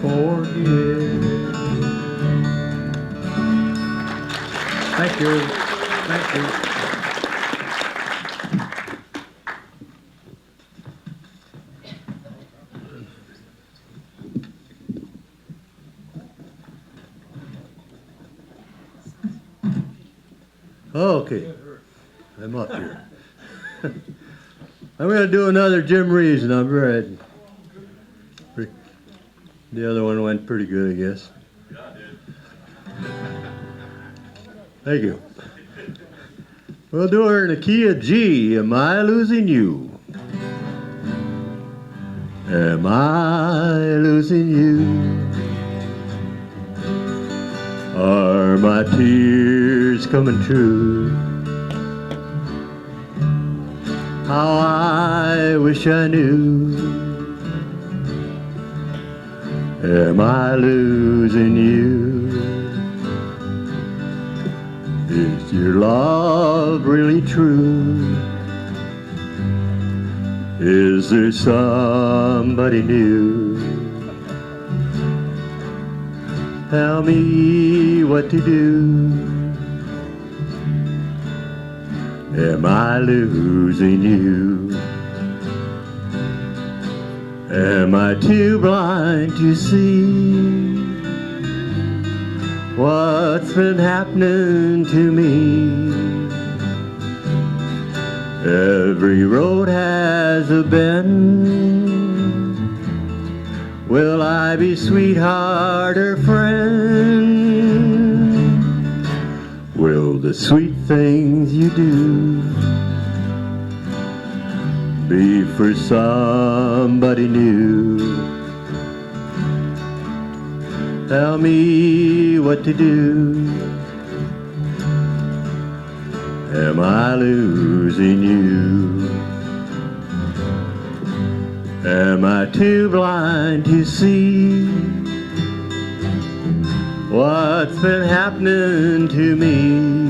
forgive. Thank you. Thank you. Okay, I'm up here. I'm gonna do another Jim Reeves number. The other one went pretty good, I guess. Thank you. We'll do her in the key of G. Am I losing you? Am I losing you? Are my tears coming true? How I wish I knew. Am I losing you? Is your love really true? Is there somebody new? Tell me what to do. Am I losing you? Am I too blind to see what's been happening to me? Every road has a bend. Will I be sweetheart or friend? Will the sweet things you do be for somebody new? Tell me what to do. Am I losing you? not too blind to see what's been happening to me.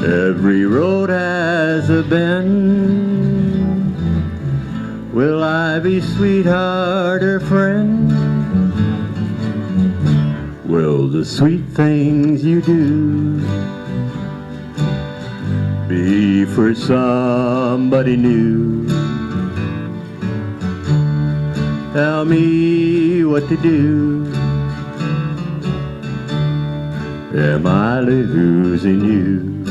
Every road has a bend. Will I be sweetheart or friend? Will the sweet things you do be for somebody new? Tell me what to do. Am I losing you?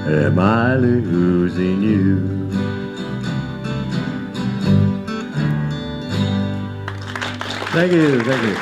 Am I losing you? Thank you, thank you.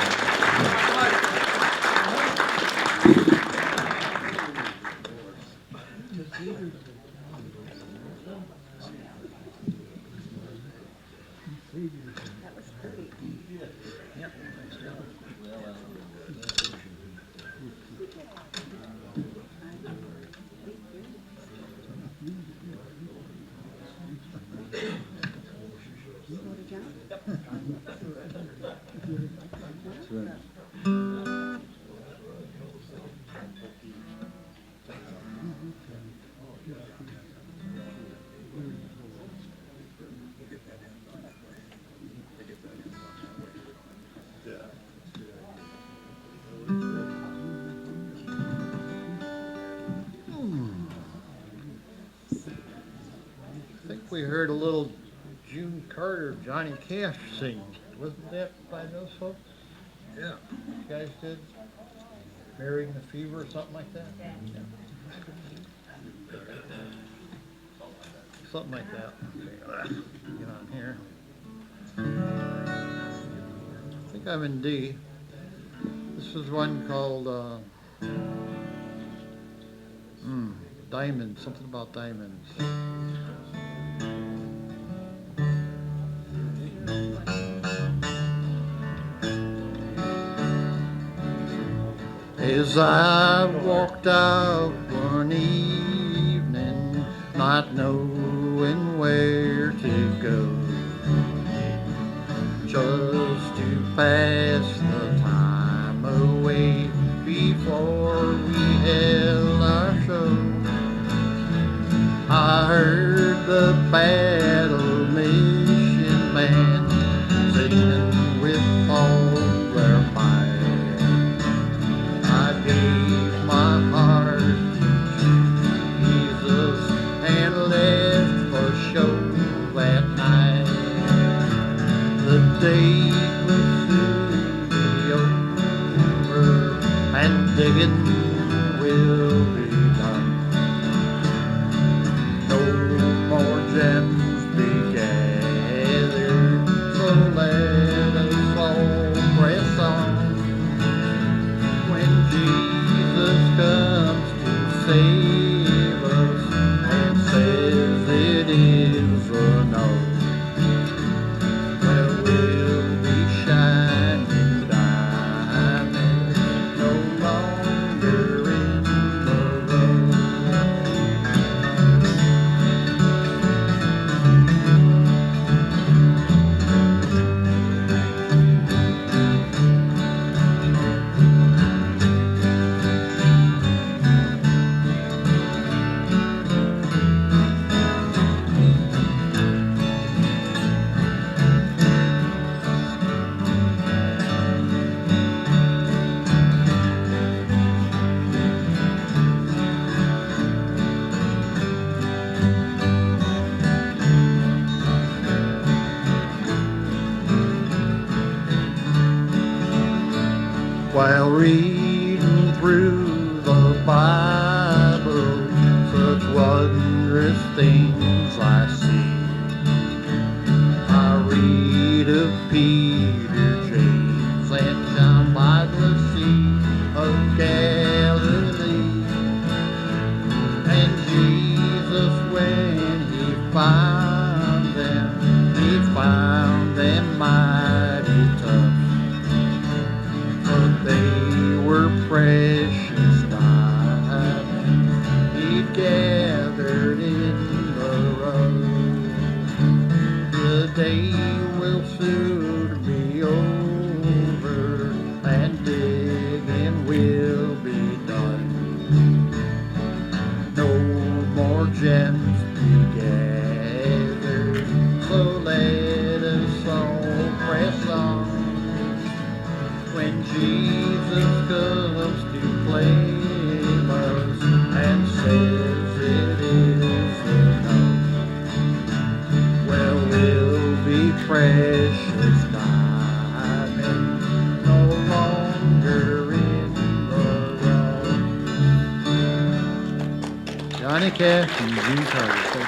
I think we heard a little June Carter, Johnny Cash sing. Wasn't that by those folks? Yeah. You guys did? Married in the Fever or something like that? Yeah. Something like that. Okay. Get on here. I think I'm in D. This is one called Diamonds, something about diamonds. As I walked out one evening, not knowing where to go, just to pass the time away before we held our show, I heard the Battle Mission Band singing with all their might. Gave my heart to Jesus and left for show that night. The day will soon be over and digging will be done. No more gems be gathered, so let us all press on. When Jesus comes to save us and says it is a no, well, we'll be shining diamonds, no longer in the road. While reading through the Bible, such wondrous things I see. I read of Peter, James, and John by the Sea of Galilee. And Jesus, when he found them mighty tough. But they were precious diamonds he'd gathered in the rough. Johnny Cash and June Carter.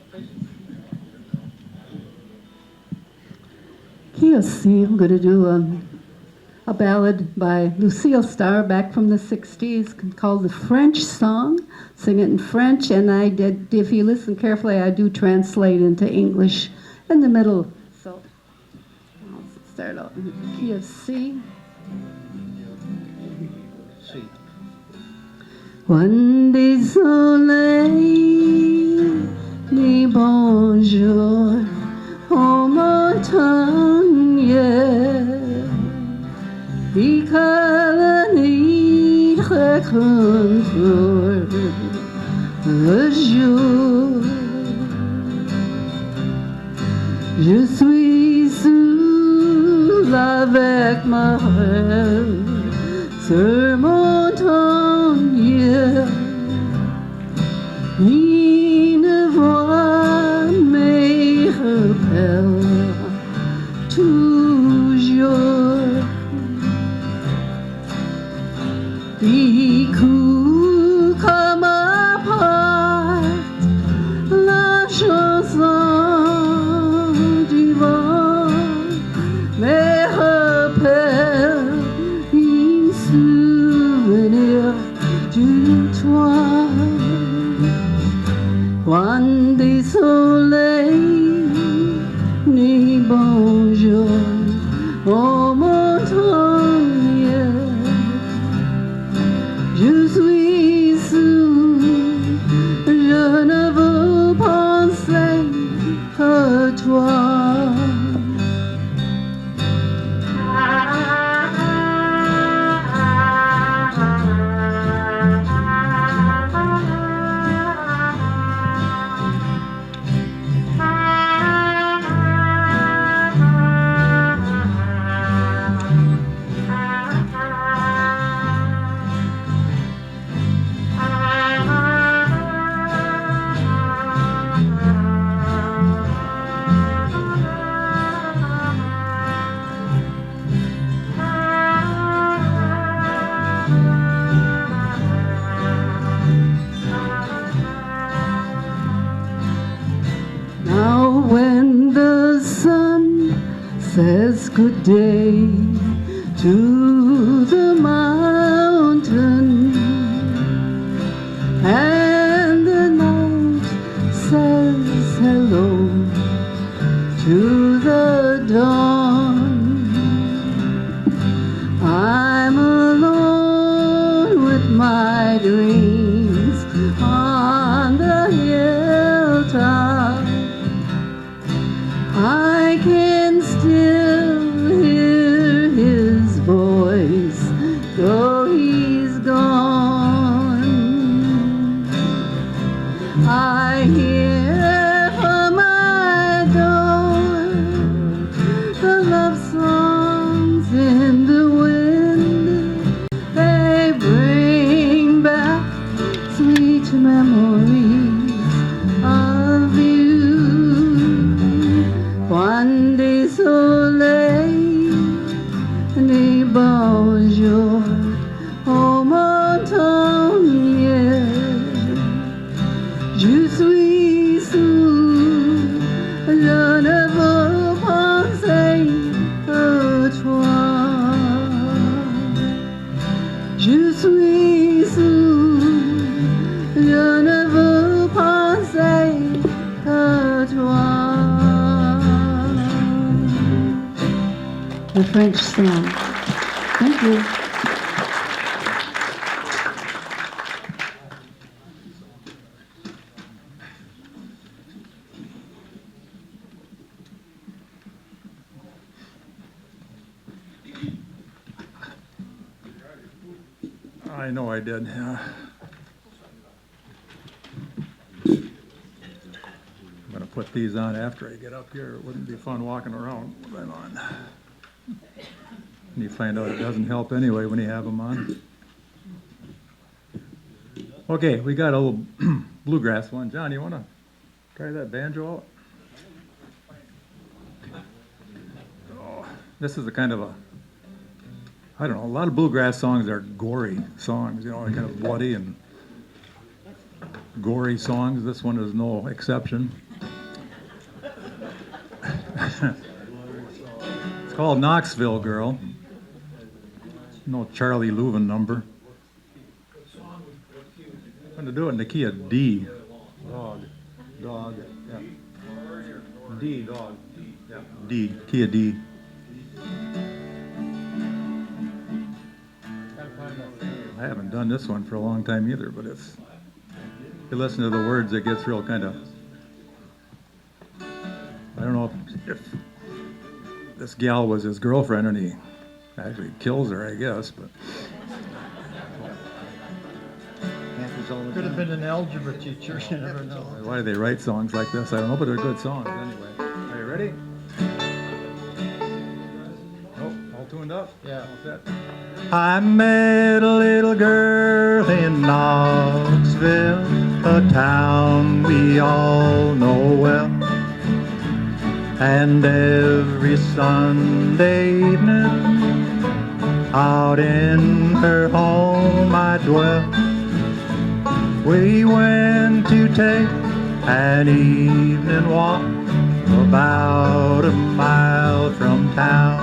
Thank you. Key C, I'm going to do a ballad by Lucille Starr back from the 60s called The French Song. Sing it in French, and I did, if you listen carefully, I do translate into English in the middle. So I'll start out in the key of C. C. One des soleils, ni bonjour, aux montagnes, die colonies contre le jour. Je suis seul avec ma reine sur montagne, une voix me rappelle toujours des coups comme apporte la chanson du vent me rappelle un souvenir du toit. Quand des soleils ni bonjour aux montagnes, je suis sourd, je ne veux penser que toi. Now when the sun says good day to the mountain, and the night says hello to the dawn, I'm alone with my dreams on the hilltop. I can still hear his voice, though he's gone. I hear from my door the love songs in the wind. They bring back sweet memories of you. Quand des soleils ni bonjour aux montagnes, je suis sourd, je ne veux penser que toi. Je suis sourd, je ne veux penser que toi. The French song. Thank you. I know I did. I'm going to put these on after I get up here. It wouldn't be fun walking around with them on. And you find out it doesn't help anyway when you have them on. Okay, we got a little bluegrass one. John, you want to try that banjo out? Oh, this is a kind of a, I don't know, a lot of bluegrass songs are gory songs, you know, kind of bloody and gory songs. This one is no exception. It's called Knoxville Girl. No Charlie Leuven number. I'm going to do it in the key of D. Dog, yeah. D, dog, yeah. D, key of D. I haven't done this one for a long time either, but it's, if you listen to the words, it gets real kind of, I don't know if this gal was his girlfriend and he actually kills her, I guess, but. Could have been an algebra teacher, you never know. Why do they write songs like this? I don't know, but they're good songs anyway. Are you ready? Oh, all tuned up? Yeah. All set. I met a little girl in Knoxville, a town we all know well. And every Sunday evening, out in her home I dwell. We went to take an evening walk about a mile from town.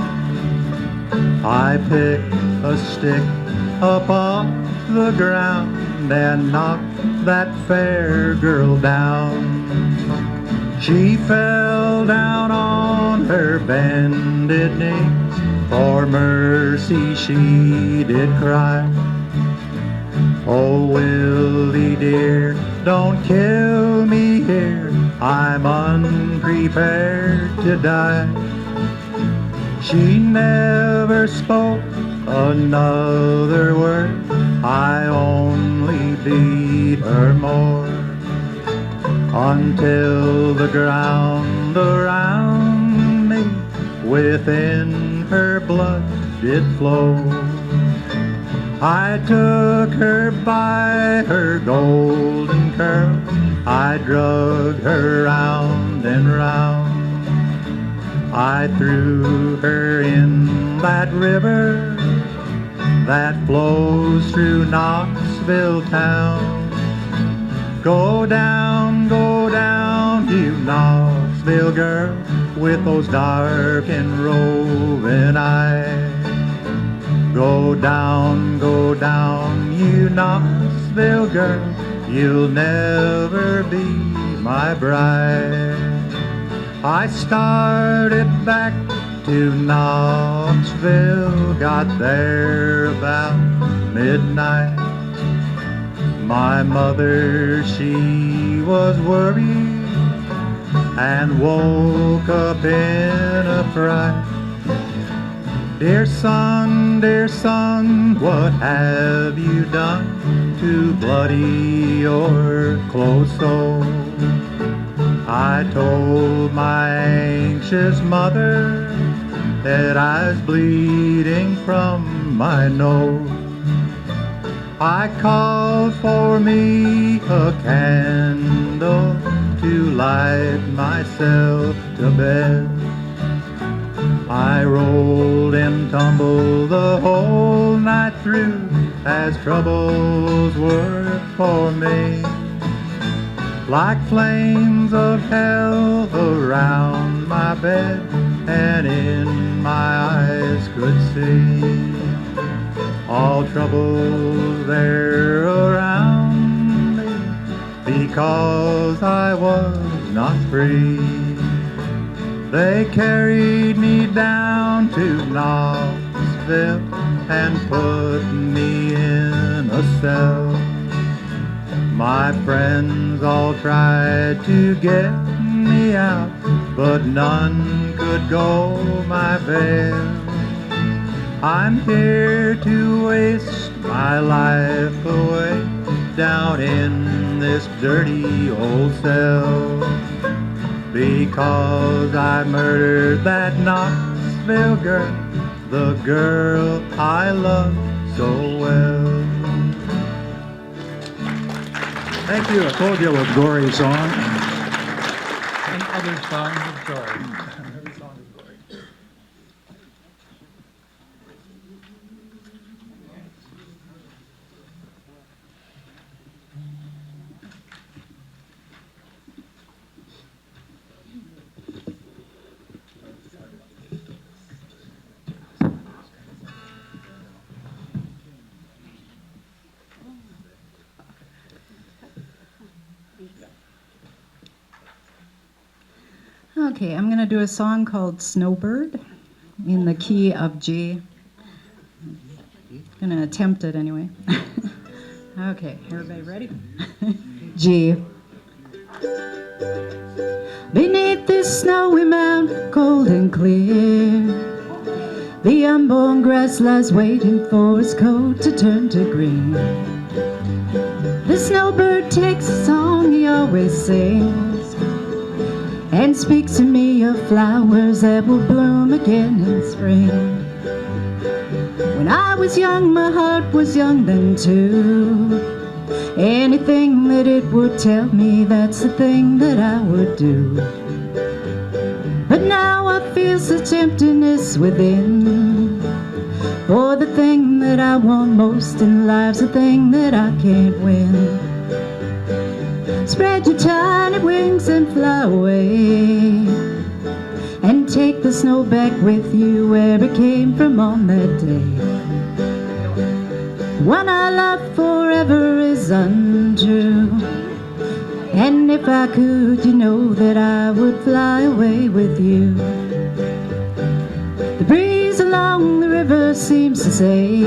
I picked a stick up off the ground and knocked that fair girl down. She fell down on her bended knees, for mercy she did cry. Oh, Willie dear, don't kill me here, I'm unprepared to die. She never spoke another word, I only beat her more, until the ground around me within her blood did flow. I took her by her golden curl, I drug her round and round. I threw her in that river that flows through Knoxville town. Go down, you Knoxville girl, with those dark and roving eyes. Go down, you Knoxville girl, you'll never be my bride. I started back to Knoxville, got there about midnight. My mother, she was worried and woke up in a fright. Dear son, what have you done to bloody your clothes so? I told my anxious mother that I was bleeding from my nose. I called for me a candle to light myself to bed. I rolled and tumbled the whole night through, as troubles were for me. Like flames of hell around my bed, and in my eyes could see all troubles there around me, because I was not free. They carried me down to Knoxville and put me in a cell. My friends all tried to get me out, but none could go my bail. I'm here to waste my life away down in this dirty old cell. because I murdered that Knoxville girl, the girl I love so well. Thank you. I told you it was a gory song. And other songs of joy. Other songs of joy. Okay, I'm going to do a song called Snowbird in the key of G. I'm going to attempt it anyway. Okay, everybody ready? G. Beneath this snowy mountain, cold and clear, the unborn grass lies waiting for its coat to turn to green. The snowbird takes a song he always sings, and speaks to me of flowers that will bloom again in spring. When I was young, my heart was young then too. Anything that it would tell me, that's the thing that I would do. But now I feel such emptiness within, for the thing that I want most in life's the thing that I can't win. Spread your tiny wings and fly away, and take the snow back with you where it came from on that day. The one I love forever is untrue, and if I could, you know that I would fly away with you. The breeze along the river seems to say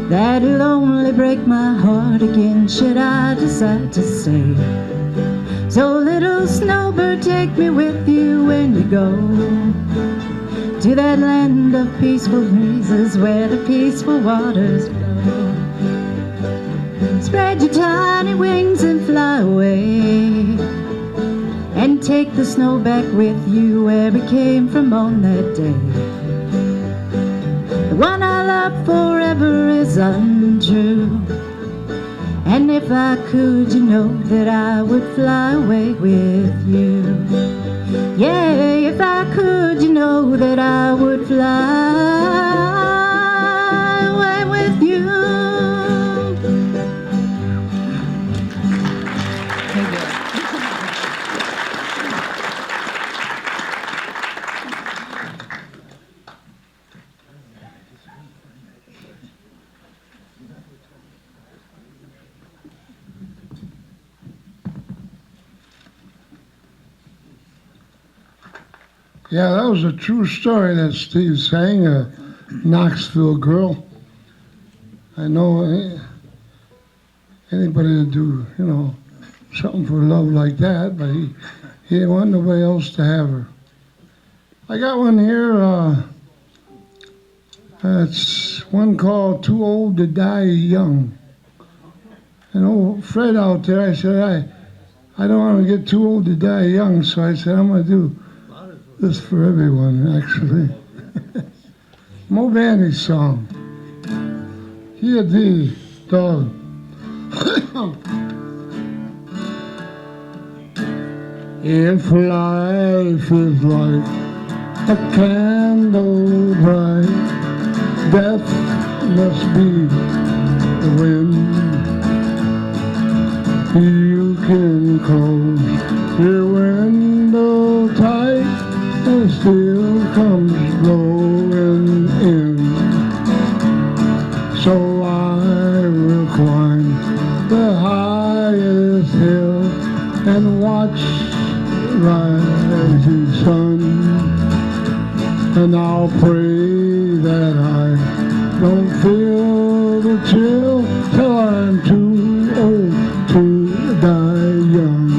that it'll only break my heart again should I decide to stay. So little snowbird, take me with you when you go to that land of peaceful breezes where the peaceful waters flow. Spread your tiny wings and fly away, and take the snow back with you where it came from on that day. The one I love forever is untrue, and if I could, you know that I would fly away with you. Yeah, if I could, you know that I would fly away with you. Thank you. Yeah, that was a true story that Steve sang, a Knoxville girl. I know anybody would do, something for love like that, but he didn't want nobody else to have her. I got one here, it's one called Too Old to Die Young. And old Fred out there, I said, I don't want to get too old to die young, so I said, I'm going to do this for everyone, actually. Mo Vandy's song. Here thee, dog. If life is like a candle bright, death must be the wind. You can close your window tight, and still comes blowing in. So I will climb the highest hill and watch the rising sun, and I'll pray that I don't feel the chill till I'm too old to die young.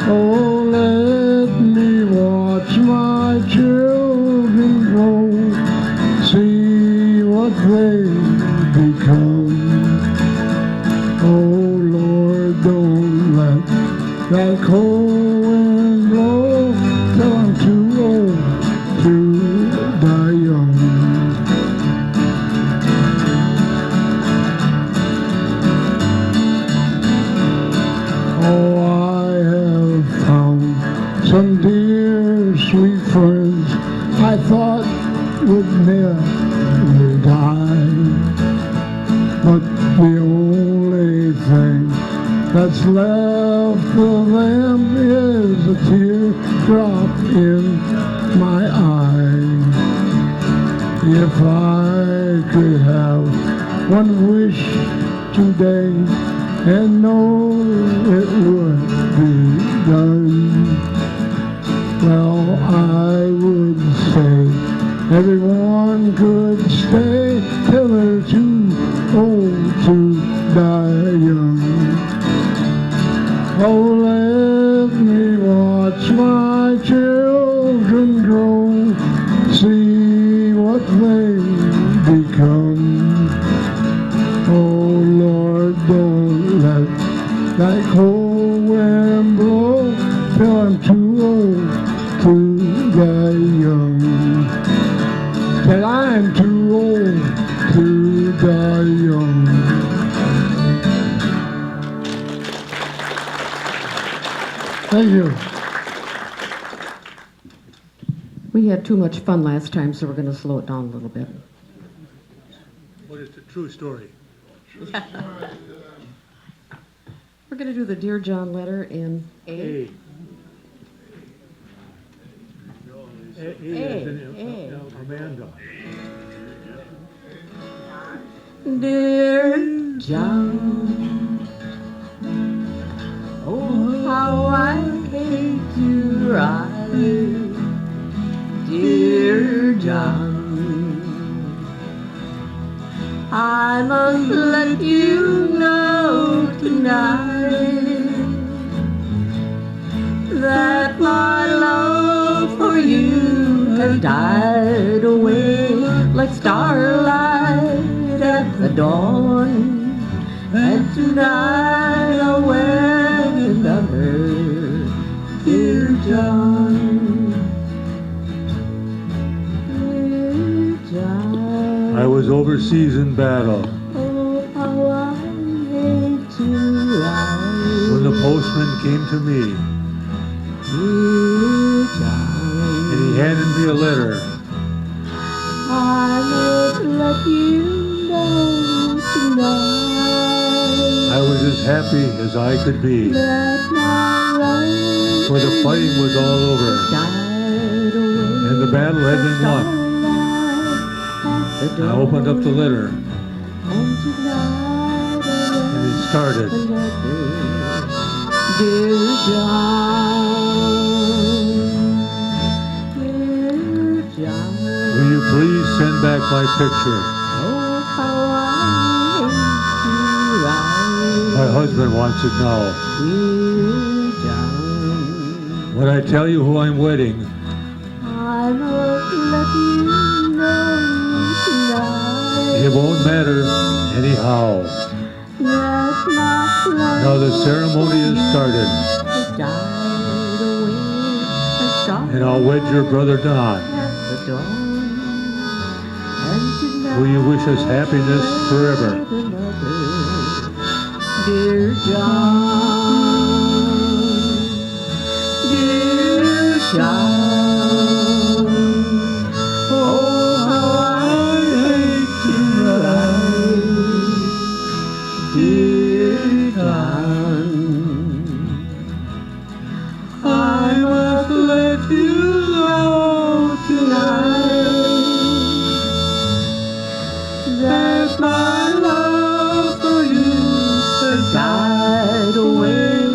Oh, let me watch my children grow, see what they become. Oh, Lord, don't let that cold Oh, I have found some dear sweet friends I thought would never die. But the only thing that's left of them is a teardrop in my eye. If I could have one wish today and know it would be done, well, I would say everyone could stay till they're too old to die young. Oh, let me watch my children grow, see what they become. Oh, Lord, don't let that cold wind blow till I'm too old to die young. Till I'm too old to die young. Thank you. We had too much fun last time, so we're going to slow it down a little bit. But it's a true story. We're going to do the Dear John letter in A. Amanda. Dear John, oh, how I hate to write. Dear John, I must let you know tonight that my love for you has died away like starlight at the dawn. And tonight I'll wed another, dear John. Dear John. I was overseas in battle Oh, how I hate to write. when the postman came to me Dear John, and he handed me a letter. I must let you know tonight I was as happy as I could be, that my life for the fighting was all over died away. and the battle had been won. At the I opened up the letter and tonight and it started. Dear John, dear John, Will you please send back my picture? oh how I hate to write. My husband wants it now. Dear John, When I tell you who I'm wedding, I must let you know tonight it won't matter anyhow. that my life Now the ceremony is started, has died away as starlight and I'll wed your brother Don. at the dawn. And tonight Will you wish us happiness forever? another, dear John, dear John. Oh, how I hate to write, dear John. I must let you know tonight that my love for you has died away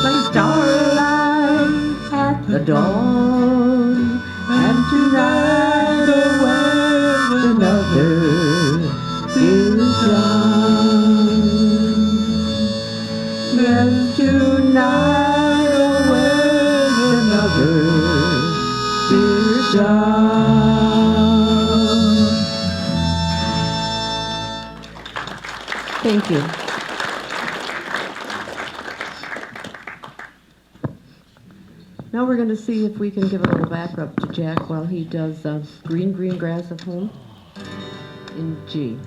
like starlight at the dawn. And tonight away another, dear John. Yes, tonight away another, dear John. Thank you. Now we're going to see if we can give a little backup to Jack while he does Green, Green Grass at Home in G.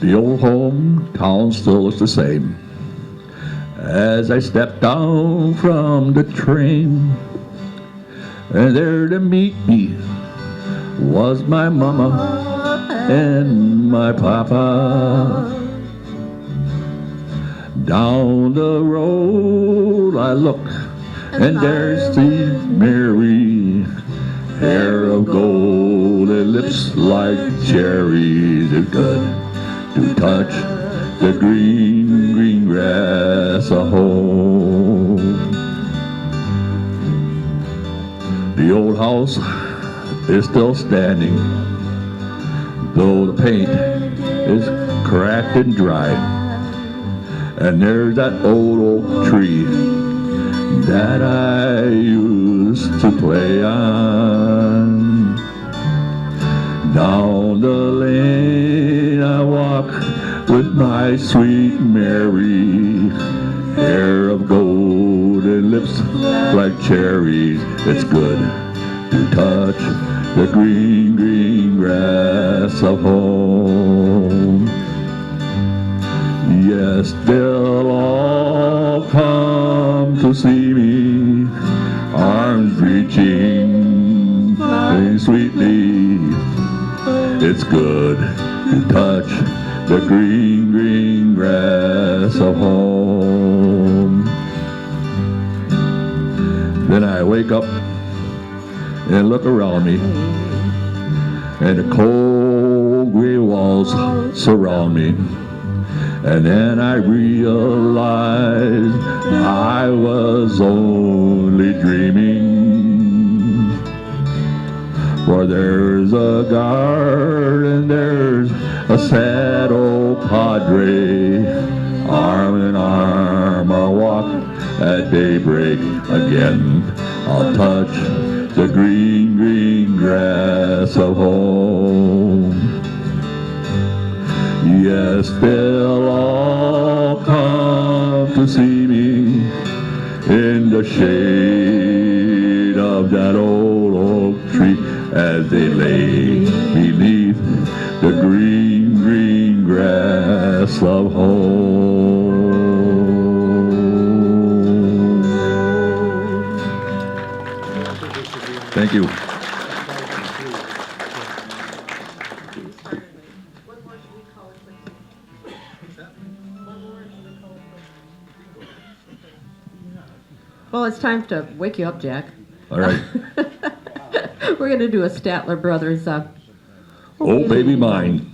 The old hometown still looks the same. As I stepped down from the train, and there to meet me was my mama and my papa. Down the road I look, and there's Steve Mary, hair of gold and lips like cherries. It's good to touch the green, green grass of home. The old house is still standing, though the paint is cracked and dry. And there's that old oak tree that I used to play on. Down the lane I walk with my sweet Mary, hair of gold and lips like cherries. It's good to touch the green, green grass of home. Yes, they'll all come to see me, arms reaching sweetly. It's good to touch the green, green grass of home. Then I wake up and look around me, and the cold gray walls surround me. And then I realized I was only dreaming. For there's a garden, there's a sad old padre, arm in arm I'll walk at daybreak again. I'll touch the green, green grass of home. Yes, they'll all come to see me in the shade of that old oak tree as they lay beneath the green, green grass of home. Thank you. Well, it's time to wake you up, Jack. All right. We're going to do a Statler Brothers. Oh, baby mine.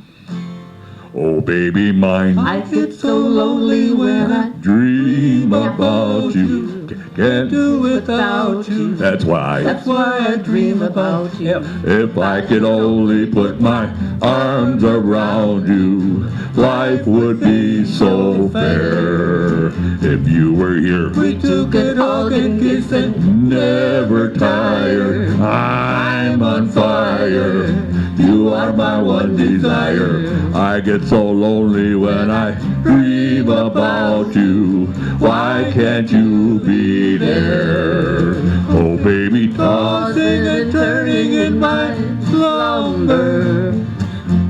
Oh, baby mine. I get so lonely when I Dream about you. Can't do without you. That's why I dream about you. if I could only put my arms around you, life would be so fair. If you were here, We two could hug and kiss and never tire. I'm on fire. You are my one desire. I get so lonely when I dream about you. Why can't you be there? Oh, baby, tossing and turning in my slumber,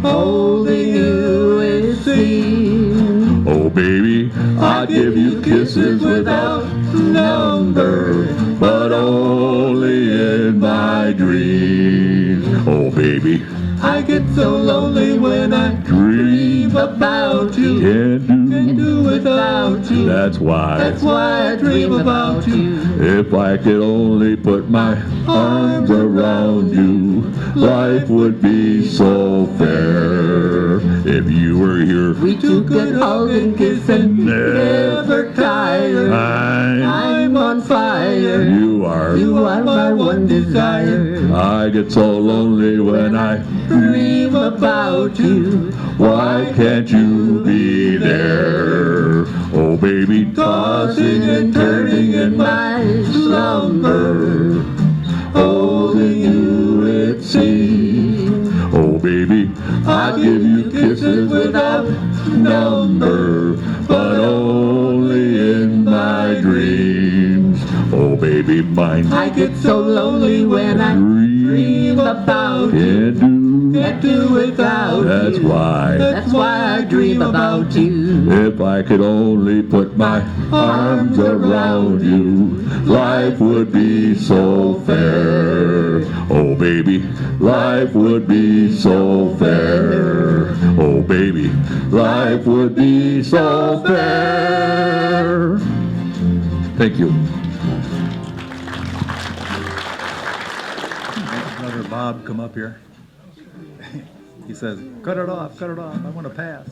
holding you it seems. oh, baby, I'd give you kisses without number, but only in my dreams. Oh, baby, I get so lonely when I dream about you. can't do without you. That's why I dream about you. if I could only put my arms around you, life would be so fair. If you were here, We two could hug and kiss and never tire. I'm on fire. you are. You are my one desire. I get so lonely when I Dream about you. Why can't you be there? Oh, baby, Tossing and turning in my slumber, holding you it seems. oh, baby, I'd give you kisses without number, but only in my dreams. Oh, baby, mine. I get so lonely when I dream about you. Can't can't do without That's you. why. That's why I dream about you. If I could only put my arms around you, life would be so fair. Oh baby, life would be so fair. Oh baby, life would be so fair. Thank you. Brother Bob, come up here. He says, cut it off, I want to pass.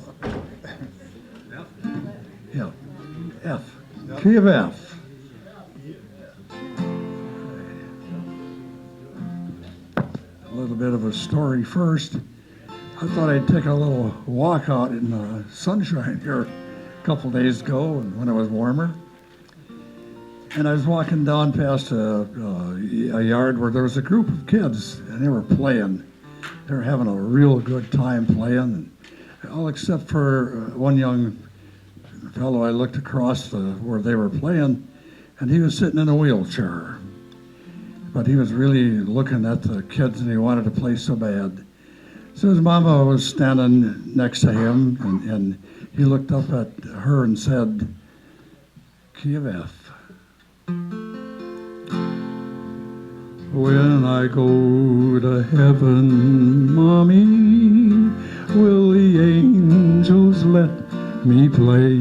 Yeah. F. Key of F. A little bit of a story first. I thought I'd take a little walk out in the sunshine here a couple days ago when it was warmer. And I was walking down past a yard where there was a group of kids and they were playing. They were having a real good time playing. All except for one young fellow, I looked across where they were playing, and he was sitting in a wheelchair. But he was really looking at the kids, and he wanted to play so bad. So his mama was standing next to him, and he looked up at her and said, "Key of F." When I go to heaven, Mommy, will the angels let me play?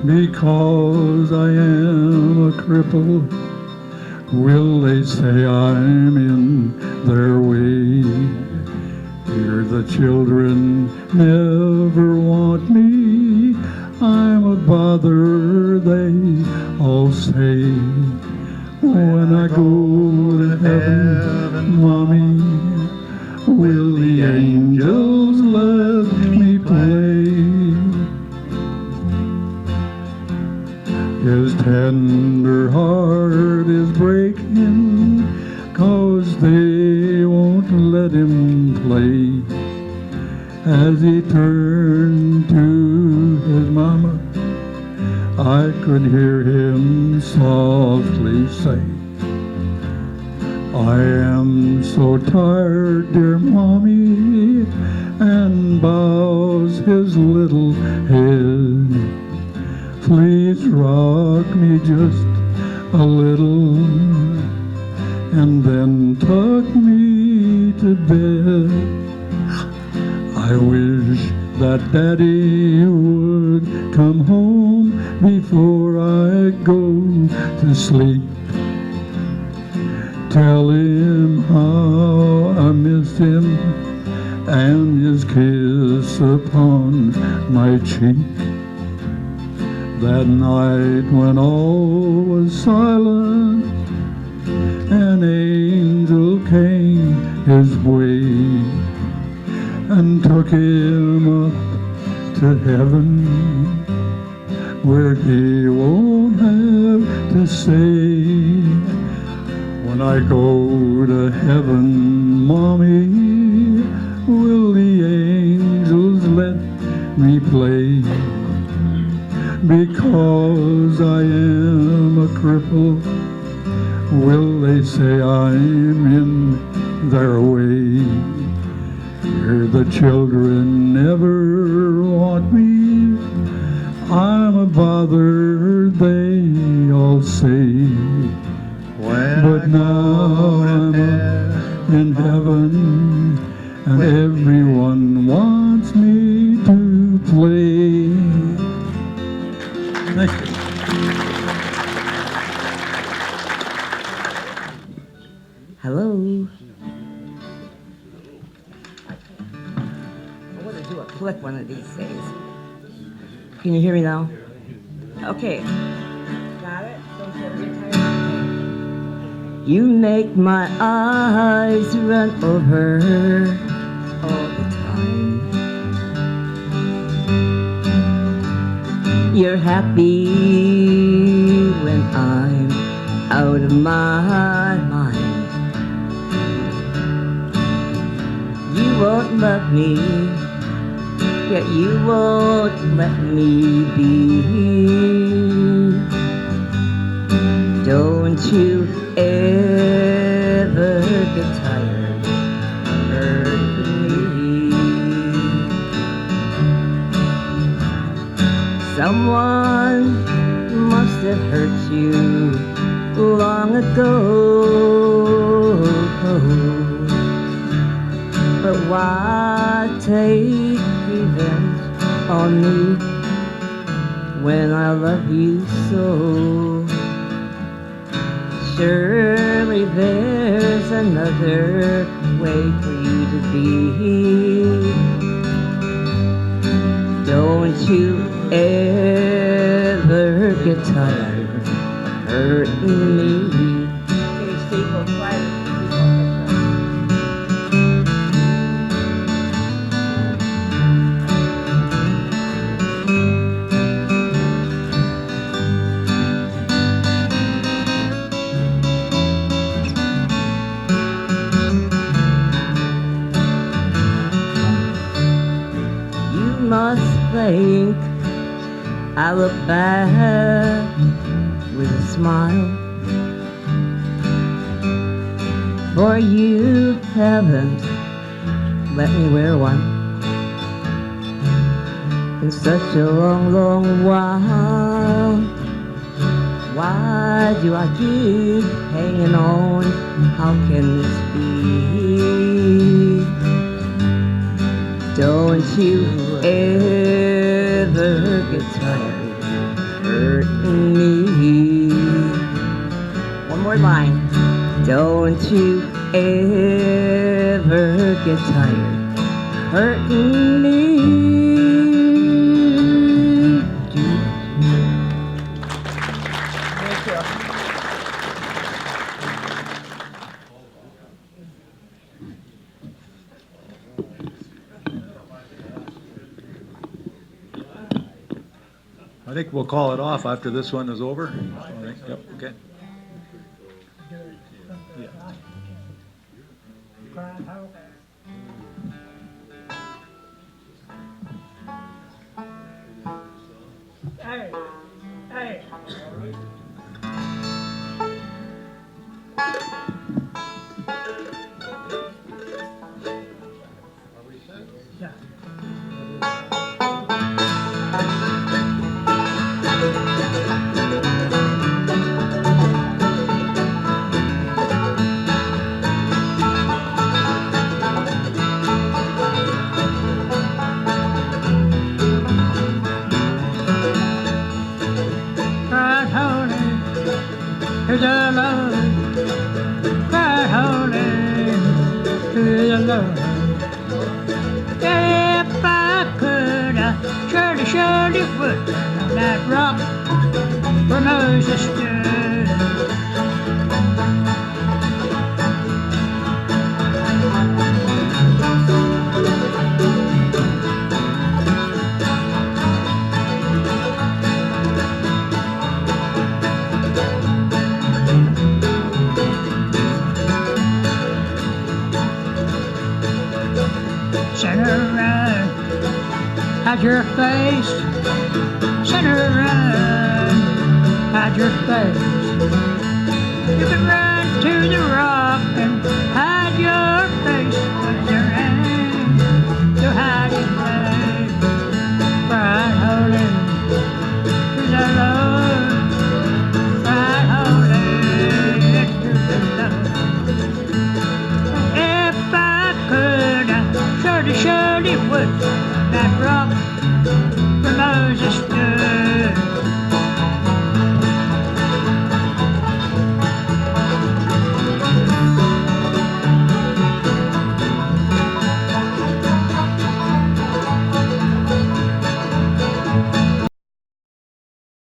Because I am a cripple, will they say I'm in their way? Here the children never want me, I'm a bother, they all say. When I go to heaven, Mommy, will the angels let me play? His tender heart is breaking, 'cause they won't let him play. As he turned to his mama, I could hear him softly say, I am so tired, dear Mommy, and bows his little head. Please rock me just a little, and then tuck me to bed. I wish that Daddy would come home before I go to sleep. Tell him how I missed him and his kiss upon my cheek. That night when all was silent, an angel came his way and took him up to heaven, where he won't have to say, when I go to heaven, Mommy, will the angels let me play? Because I am a cripple, will they say I'm in their way? Here the children never want me, I'm a bother, they all say. But now I'm up in heaven, and everyone wants me to play. Thank you. Hello. I want to do a click one of these days. Can you hear me now? Okay. Got it? Don't get tired. You make my eyes run over all the time. You're happy when I'm out of my mind. You won't love me, yet you won't let me be. Don't you ever get tired Someone must have hurt you long ago. But why take revenge on me when I love you so? Surely there's another way for you to be. Don't you ever get tired of hurting me. Okay, stay for quiet. Must think I look back with a smile, for you haven't let me wear one in such a long, long while. Why do I keep hanging on? How can this be? Don't you ever get tired of hurting me? One more line. Don't you ever get tired of hurting me? Thank you. I think we'll call it off after this one is over. All right, yep, okay. Hey, hey. Yeah. Christ holy is the Lord. Christ holy is the Lord. If I could, I surely would on that rock where Moses stood. Center around, hide your face. Center around, hide your face. You can run to the rock.